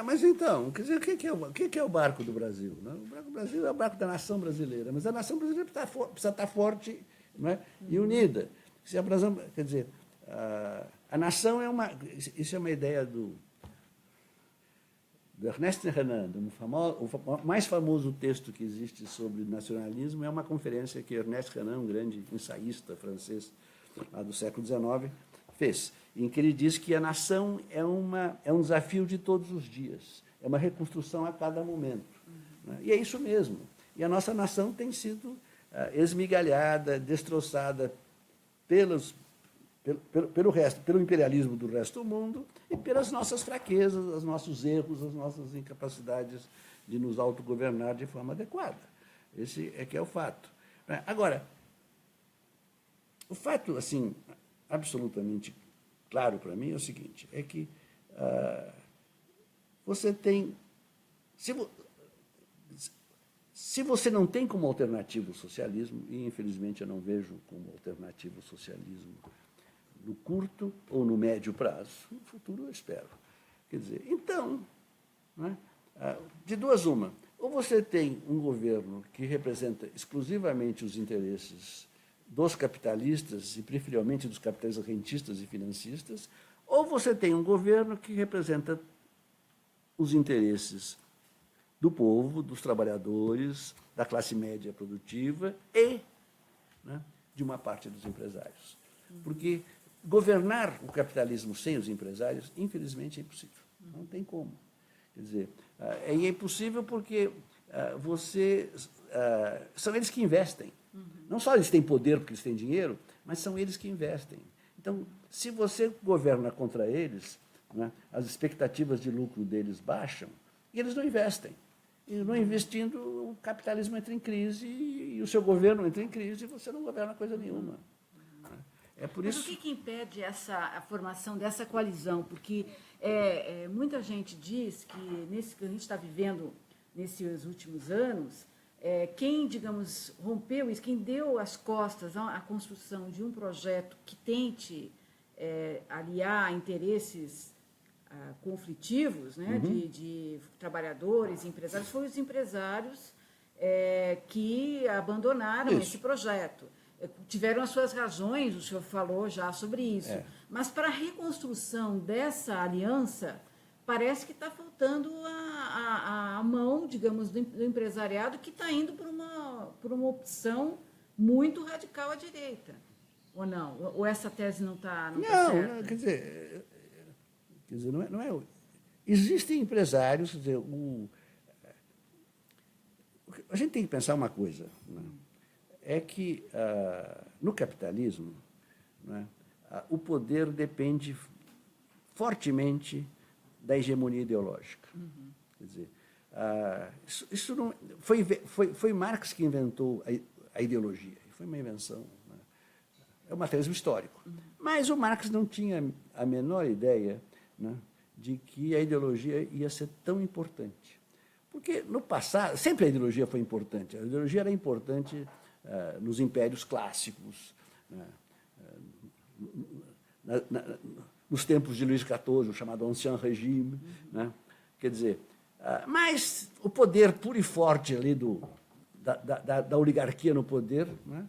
Mas então, quer dizer, o que é o barco do Brasil? Né? O barco do Brasil é o barco da nação brasileira, mas a nação brasileira precisa estar forte, não é? E unida. Quer dizer, a nação é uma... Isso é uma ideia do Ernest Renan, o mais famoso texto que existe sobre nacionalismo é uma conferência que Ernest Renan, um grande ensaísta francês lá do século XIX, fez, em que ele diz que a nação é um desafio de todos os dias, é uma reconstrução a cada momento. Né? E é isso mesmo. E a nossa nação tem sido esmigalhada, destroçada pelo imperialismo do resto do mundo e pelas nossas fraquezas, os nossos erros, as nossas incapacidades de nos autogovernar de forma adequada. Esse é que é o fato. Agora, o fato, assim, absolutamente claro para mim é o seguinte, é que você tem... Se você não tem como alternativa o socialismo, e infelizmente eu não vejo como alternativa o socialismo no curto ou no médio prazo, no futuro eu espero. Quer dizer, então, né, de duas uma, ou você tem um governo que representa exclusivamente os interesses dos capitalistas, e preferivelmente dos capitalistas rentistas e financistas, ou você tem um governo que representa os interesses do povo, dos trabalhadores, da classe média produtiva e, né, de uma parte dos empresários. Porque governar o capitalismo sem os empresários, infelizmente, é impossível. Não tem como. Quer dizer, é impossível porque são eles que investem. Não só eles têm poder porque eles têm dinheiro, mas são eles que investem. Então, se você governa contra eles, né, as expectativas de lucro deles baixam e eles não investem. E não investindo, o capitalismo entra em crise e o seu governo entra em crise e você não governa coisa nenhuma. É por isso... Mas o que impede a formação dessa coalizão? Porque muita gente diz que, nesse que a gente está vivendo nesses últimos anos, quem, digamos, rompeu isso, quem deu as costas à construção de um projeto que tente aliar interesses conflitivos, né, de trabalhadores e empresários, foram os empresários que abandonaram esse projeto. Tiveram as suas razões, o senhor falou já sobre isso. Mas para a reconstrução dessa aliança, parece que está faltando a mão, digamos, do empresariado que está indo por uma opção muito radical à direita. Ou não? Ou essa tese não está certa? Não, quer dizer, não é... Existem empresários, quer dizer, a gente tem que pensar uma coisa, né? É que no capitalismo, né, o poder depende fortemente da hegemonia ideológica. Quer dizer, isso não, foi Marx que inventou a ideologia, foi uma invenção, né? É um materialismo histórico. Mas o Marx não tinha a menor ideia, né, de que a ideologia ia ser tão importante. Porque no passado, sempre a ideologia foi importante. A ideologia era importante nos impérios clássicos, né, nos tempos de Luís XIV, o chamado Ancien Régime. Né? Quer dizer, mas o poder puro e forte ali da oligarquia no poder, né?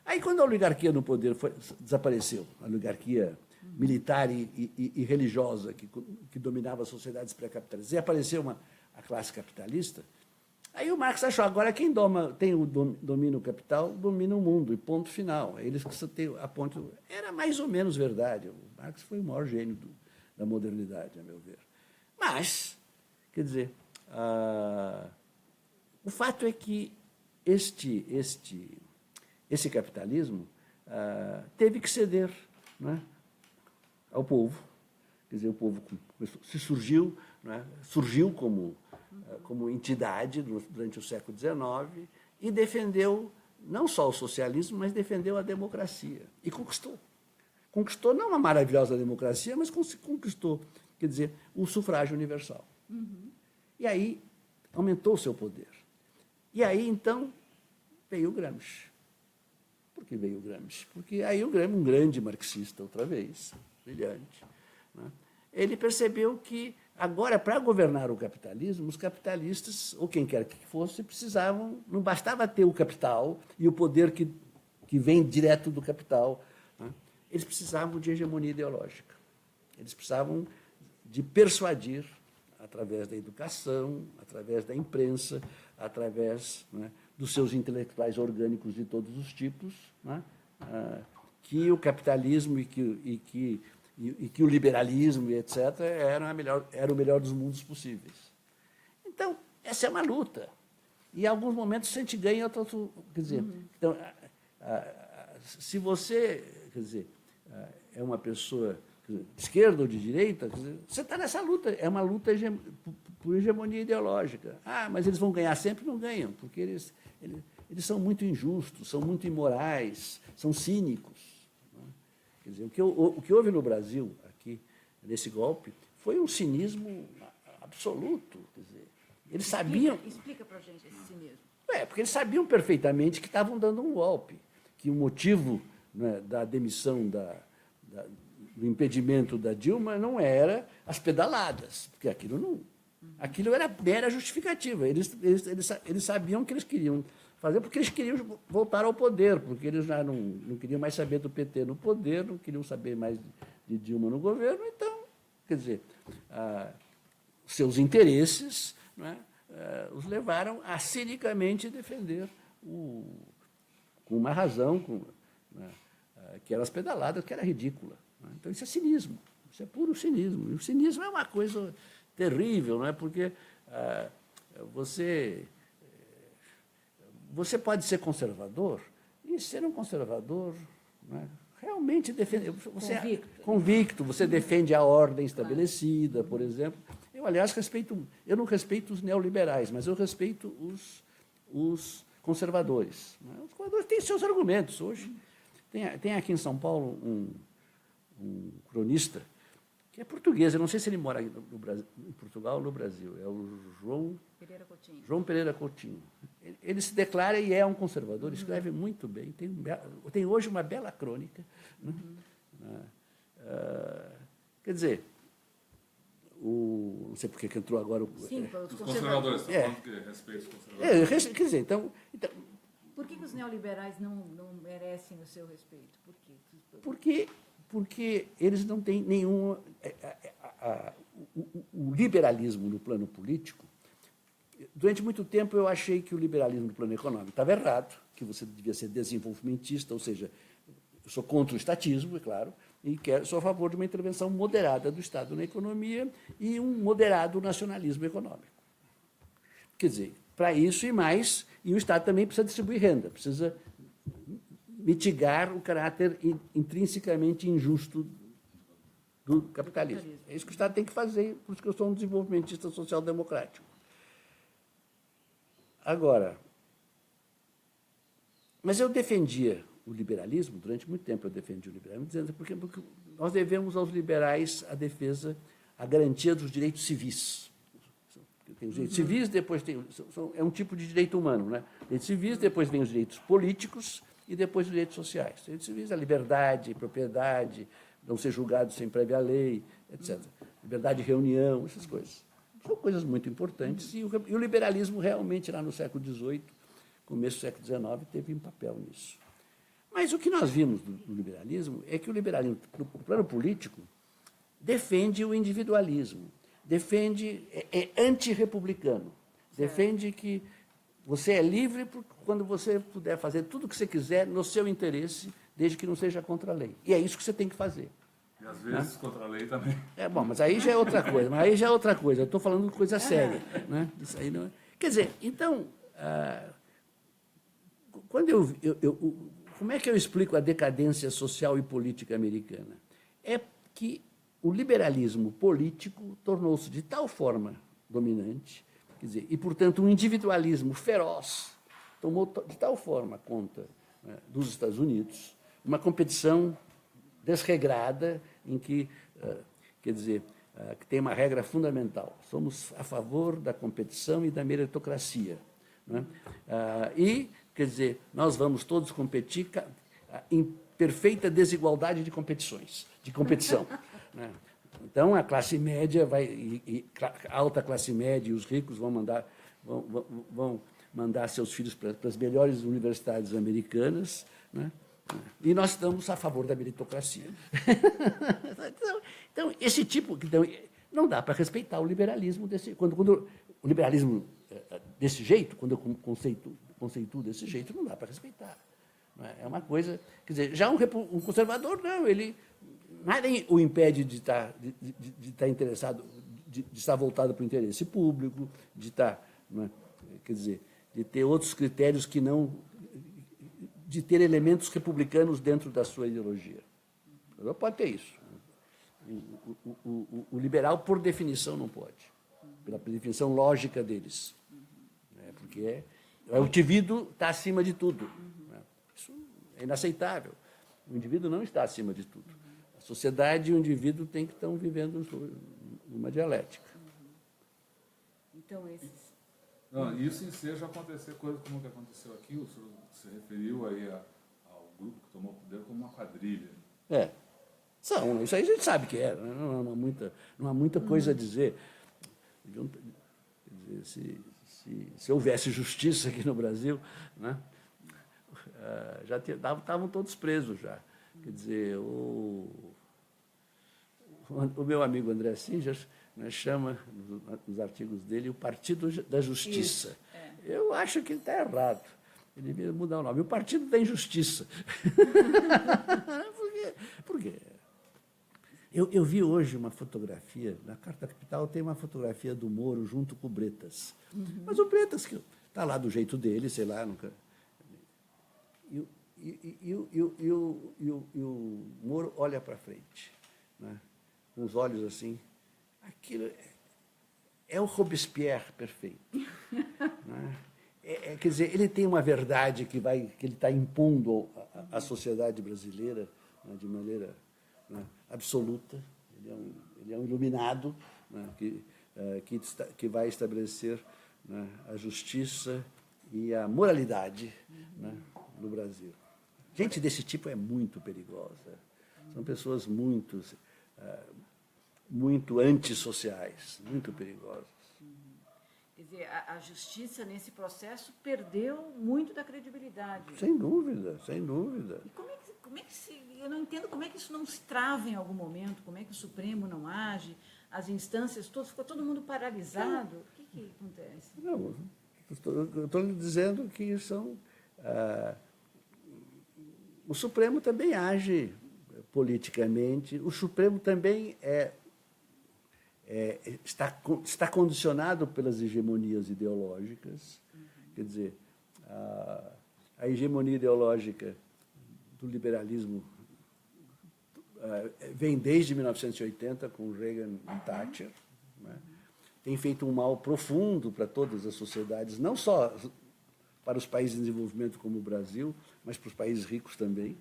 Aí, quando a oligarquia no poder desapareceu, a oligarquia militar e religiosa que dominava as sociedades pré-capitalistas, e apareceu a classe capitalista, aí o Marx achou, agora quem domina o capital, domina o mundo, e ponto final. Eles que têm a ponto... Era mais ou menos verdade. O Marx foi o maior gênio da modernidade, a meu ver. Mas, quer dizer, o fato é que esse capitalismo teve que ceder, né, ao povo. Quer dizer, o povo surgiu como entidade durante o século XIX e defendeu não só o socialismo, mas defendeu a democracia. E conquistou. Conquistou não uma maravilhosa democracia, mas conquistou, quer dizer, o sufrágio universal. E aí aumentou o seu poder. E aí, então, veio o Gramsci. Por que veio o Gramsci? Porque aí o Gramsci, um grande marxista, outra vez, brilhante, né, ele percebeu que agora, para governar o capitalismo, os capitalistas, ou quem quer que fosse, precisavam, não bastava ter o capital e o poder que vem direto do capital, né? Eles precisavam de hegemonia ideológica. Eles precisavam de persuadir, através da educação, através da imprensa, através, né, dos seus intelectuais orgânicos de todos os tipos, né, que o capitalismo e que o liberalismo, etc., era o melhor dos mundos possíveis. Então, essa é uma luta. E, em alguns momentos, a gente ganha, outro... Quer dizer, então, se você, quer dizer, é uma pessoa de esquerda ou de direita, quer dizer, você está nessa luta. É uma luta por hegemonia ideológica. Mas eles vão ganhar sempre? Não ganham, porque eles são muito injustos, são muito imorais, são cínicos. Quer dizer, o que houve no Brasil, aqui, nesse golpe, foi um cinismo absoluto. Quer dizer, eles sabiam... Explica para a gente esse cinismo. Porque eles sabiam perfeitamente que estavam dando um golpe, que o motivo, né, da demissão, do impedimento da Dilma não era as pedaladas, porque aquilo era mera justificativa. Eles sabiam que eles queriam fazer porque eles queriam voltar ao poder, porque eles já não queriam mais saber do PT no poder, não queriam saber mais de Dilma no governo. Então, quer dizer, seus interesses, né, os levaram a cinicamente defender, com uma razão, né, que eram as pedaladas, que era ridícula. Né? Então, isso é cinismo, isso é puro cinismo. E o cinismo é uma coisa terrível, não é? Porque você pode ser conservador e ser um conservador, né, realmente defende, você é convicto, você defende a ordem estabelecida, por exemplo. Eu, aliás, eu não respeito os neoliberais, mas eu respeito os conservadores. Né? Os conservadores têm seus argumentos. Hoje tem aqui em São Paulo um cronista que é português, eu não sei se ele mora no Brasil, em Portugal ou no Brasil, é o João Pereira Coutinho. Ele se declara e é um conservador, escreve muito bem, tem hoje uma bela crônica. Né? Quer dizer, não sei por que entrou agora... Sim, os conservadores. Falando que respeito os conservadores. Quer dizer, então... Por que os neoliberais não merecem o seu respeito? Por quê? Porque eles não têm nenhum... O liberalismo no plano político, durante muito tempo eu achei que o liberalismo no plano econômico estava errado, que você devia ser desenvolvimentista, ou seja, eu sou contra o estatismo, é claro, e sou a favor de uma intervenção moderada do Estado na economia e um moderado nacionalismo econômico. Quer dizer, para isso e mais, e o Estado também precisa distribuir renda, precisa mitigar o caráter intrinsecamente injusto do capitalismo. É isso que o Estado tem que fazer, por isso que eu sou um desenvolvimentista social-democrático. Agora, mas eu defendia o liberalismo, durante muito tempo eu defendi o liberalismo, dizendo porque nós devemos aos liberais a garantia dos direitos civis. Tem os direitos civis, depois é um tipo de direito humano, né? Direitos civis, depois vem os direitos políticos e depois os direitos sociais. Os direitos civis, a liberdade, a propriedade, não ser julgado sem prévia lei, etc. Liberdade de reunião, essas coisas. São coisas muito importantes. E o liberalismo realmente, lá no século XVIII, começo do século XIX, teve um papel nisso. Mas o que nós vimos no liberalismo é que o liberalismo, no plano político, defende o individualismo, é antirrepublicano, defende que você é livre quando você puder fazer tudo o que você quiser no seu interesse, desde que não seja contra a lei. E é isso que você tem que fazer. E às vezes contra a lei também. Bom, mas aí já é outra coisa. Eu estou falando de coisa séria. Né? Isso aí não é... Quer dizer, então, quando como é que eu explico a decadência social e política americana? É que o liberalismo político tornou-se de tal forma dominante, quer dizer, e, portanto, um individualismo feroz tomou de tal forma conta, né, dos Estados Unidos, uma competição desregrada em que, quer dizer, que tem uma regra fundamental. Somos a favor da competição e da meritocracia. Né? E, quer dizer, nós vamos todos competir em perfeita desigualdade de competição. Né? Então, a classe média a alta classe média e os ricos vão mandar seus filhos para as melhores universidades americanas, né? E nós estamos a favor da meritocracia. Então, esse tipo... Então, não dá para respeitar o liberalismo quando o liberalismo desse jeito, quando eu conceituo desse jeito, não dá para respeitar. Não é? É uma coisa... Quer dizer, já um conservador, não, ele... Nada o impede de estar interessado, de estar voltado para o interesse público, de estar... Não é? Quer dizer, de ter outros critérios que não... de ter elementos republicanos dentro da sua ideologia. Não pode ter isso. O liberal, por definição, não pode. Pela definição lógica deles. Porque o indivíduo está acima de tudo. Isso é inaceitável. O indivíduo não está acima de tudo. sociedade e o indivíduo têm que estar vivendo numa dialética. Então, esses... Não, isso em si já acontecer coisas como o que aconteceu aqui, o senhor se referiu aí ao grupo que tomou o poder como uma quadrilha. Isso aí a gente sabe que é, não há muita coisa a dizer. Quer dizer, se houvesse justiça aqui no Brasil, né, já estavam todos presos já. Quer dizer, o meu amigo André Sinjas, né, chama, nos artigos dele, o Partido da Justiça. Eu acho que ele está errado. Ele deveria mudar o nome. O Partido da Injustiça. Por quê? Eu vi hoje uma fotografia, na Carta Capital tem uma fotografia do Moro junto com o Bretas. Mas o Bretas, que está lá do jeito dele, sei lá, nunca... E o Moro olha para frente, né, com os olhos assim. Aquilo é o Robespierre perfeito. Né? Quer dizer, ele tem uma verdade que ele está impondo à sociedade brasileira, né, de maneira, né, absoluta. Ele é um iluminado, né, que vai estabelecer, né, a justiça e a moralidade, né, no Brasil. Gente desse tipo é muito perigosa. São pessoas muito antissociais, muito perigosas. Quer dizer, a justiça, nesse processo, perdeu muito da credibilidade. Sem dúvida, sem dúvida. E como é que eu não entendo como é que isso não se trava em algum momento, como é que o Supremo não age, as instâncias todas, ficou todo mundo paralisado. O que acontece? Não, eu estou lhe dizendo que são... o Supremo também age politicamente, o Supremo também está condicionado pelas hegemonias ideológicas. Quer dizer, a hegemonia ideológica do liberalismo vem desde 1980, com Reagan e Thatcher, né? Tem feito um mal profundo para todas as sociedades, não só para os países em desenvolvimento como o Brasil, mas para os países ricos também.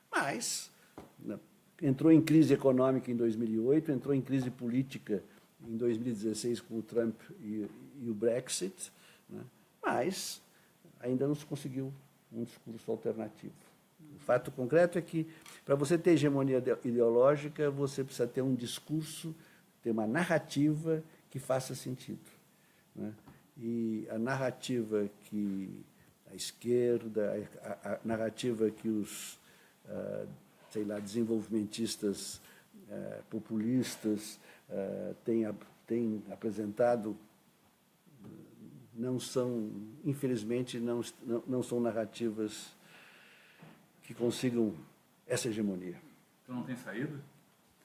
Mas, né, entrou em crise econômica em 2008, entrou em crise política em 2016 com o Trump e o Brexit, né? Mas ainda não se conseguiu um discurso alternativo. O fato concreto é que, para você ter hegemonia ideológica, você precisa ter um discurso, ter uma narrativa que faça sentido, né? E a narrativa que a esquerda, a narrativa que os desenvolvimentistas populistas têm apresentado, infelizmente, não são narrativas que consigam essa hegemonia. Então não tem saída?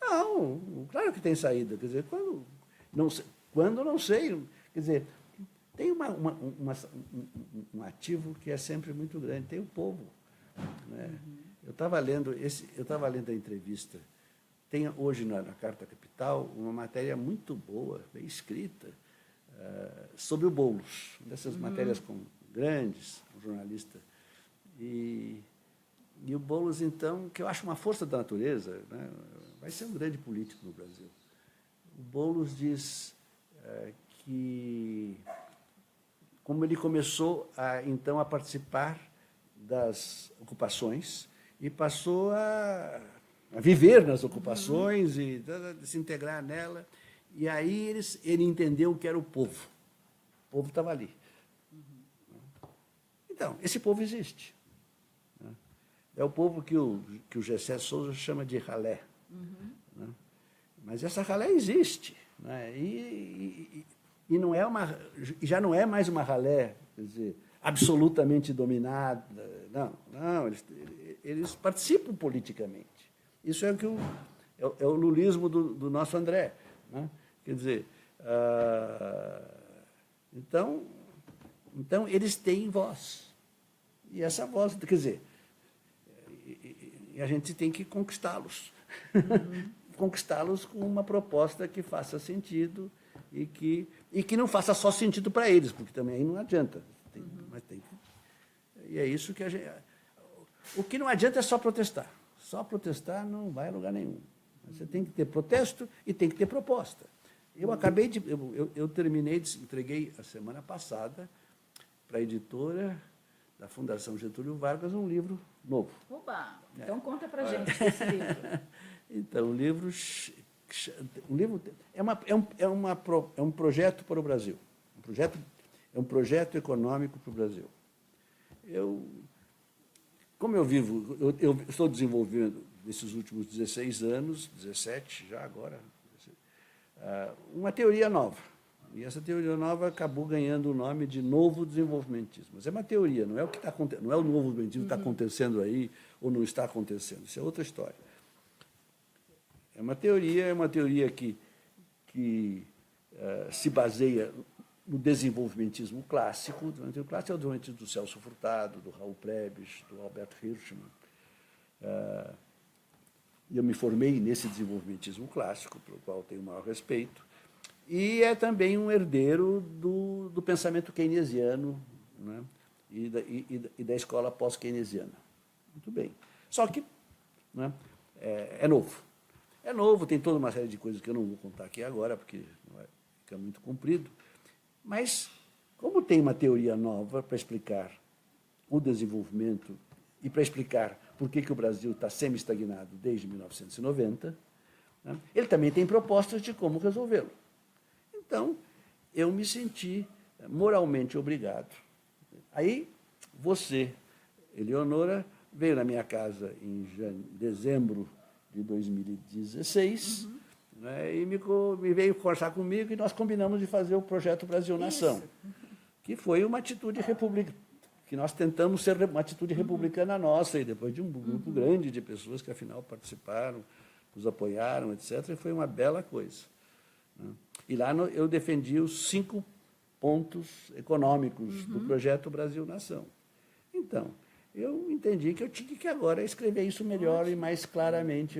Não, claro que tem saída. Quer dizer, quando não sei. Quer dizer, tem um ativo que é sempre muito grande, tem o povo, né? Eu estava lendo a entrevista. Tem hoje na Carta Capital uma matéria muito boa, bem escrita, sobre o Boulos, dessas matérias grandes, um jornalista. E o Boulos, então, que eu acho uma força da natureza, né, vai ser um grande político no Brasil. O Boulos diz que, como ele começou então a participar das ocupações e passou a viver nas ocupações e se integrar nela, e aí ele entendeu o que era o povo. O povo estava ali. Então, esse povo existe. É o povo que o Gessé Souza chama de ralé. Né? Mas essa ralé existe. Né? E já não é mais uma ralé, quer dizer, absolutamente dominada. Não, eles participam politicamente. Isso é o lulismo do nosso André. Né? Quer dizer, então, eles têm voz. E essa voz, quer dizer, a gente tem que conquistá-los. Conquistá-los com uma proposta que faça sentido e que não faça só sentido para eles, porque também aí não adianta. E é isso que a gente... O que não adianta é só protestar. Só protestar não vai a lugar nenhum. Você tem que ter protesto e tem que ter proposta. Eu terminei, entreguei a semana passada para a editora da Fundação Getúlio Vargas um livro novo. Oba! Então conta para a gente esse livro. Então, o livro é um projeto para o Brasil. É um projeto econômico para o Brasil. Como eu estou desenvolvendo nesses últimos 16 anos, 17 já agora, uma teoria nova. E essa teoria nova acabou ganhando o nome de novo desenvolvimentismo. Mas é uma teoria, não é o que está acontecendo, não é o novo desenvolvimentismo que está acontecendo aí ou não está acontecendo. Isso é outra história. É uma teoria que se baseia no desenvolvimentismo clássico. O desenvolvimentismo clássico é o desenvolvimentismo do Celso Furtado, do Raul Prebisch, do Albert Hirschman. E eu me formei nesse desenvolvimentismo clássico, pelo qual tenho o maior respeito. E é também um herdeiro do pensamento keynesiano, né? e da escola pós-keynesiana. Muito bem. Só que, né, é novo. É novo, tem toda uma série de coisas que eu não vou contar aqui agora, porque fica muito comprido. Mas, como tem uma teoria nova para explicar o desenvolvimento e para explicar por que o Brasil está semi-estagnado desde 1990, né, ele também tem propostas de como resolvê-lo. Então, eu me senti moralmente obrigado. Aí, você, Eleonora, veio na minha casa em dezembro de 2016, né, e me veio conversar comigo e nós combinamos de fazer o projeto Brasil Nação, que foi uma atitude republicana, que nós tentamos ser uma atitude republicana nossa, e depois de um grupo grande de pessoas que, afinal, participaram, nos apoiaram, etc., e foi uma bela coisa. Né? E lá eu defendi os 5 pontos econômicos do projeto Brasil Nação. Então, eu entendi que eu tinha que agora escrever isso melhor e mais claramente.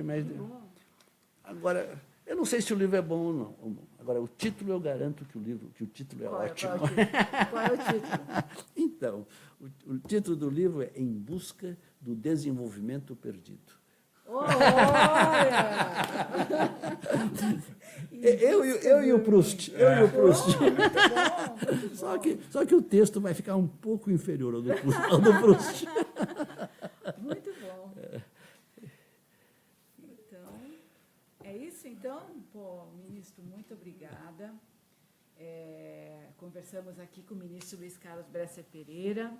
Agora, eu não sei se o livro é bom ou não. Agora, o título eu garanto que o título é ótimo. Qual é o título? Então, o título do livro é Em Busca do Desenvolvimento Perdido. Olha! Eu e o Proust. Só que o texto vai ficar um pouco inferior ao do Proust. Muito bom. Então, é isso então? Pô, ministro, muito obrigada. Conversamos aqui com o ministro Luiz Carlos Bresser Pereira.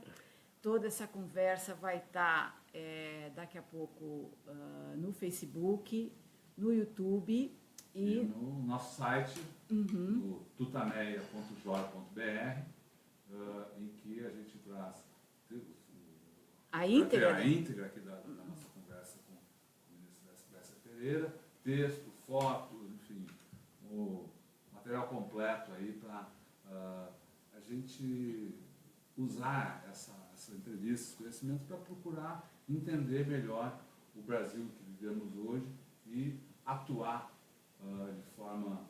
Toda essa conversa vai estar daqui a pouco no Facebook, no YouTube e no nosso site, no tutameia.jor.br, em que a gente traz a íntegra aqui da nossa conversa com o ministro Bresser Pereira, texto, foto, enfim, o material completo aí para a gente usar essa entrevista, esse conhecimento para procurar entender melhor o Brasil que vivemos hoje e atuar de forma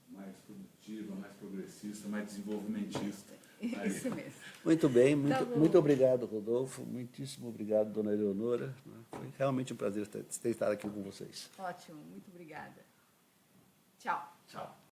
mais produtiva, mais progressista, mais desenvolvimentista. Isso mesmo. Muito bem, muito obrigado, Rodolfo, muitíssimo obrigado, dona Eleonora. Foi realmente um prazer ter estado aqui com vocês. Ótimo, muito obrigada. Tchau. Tchau.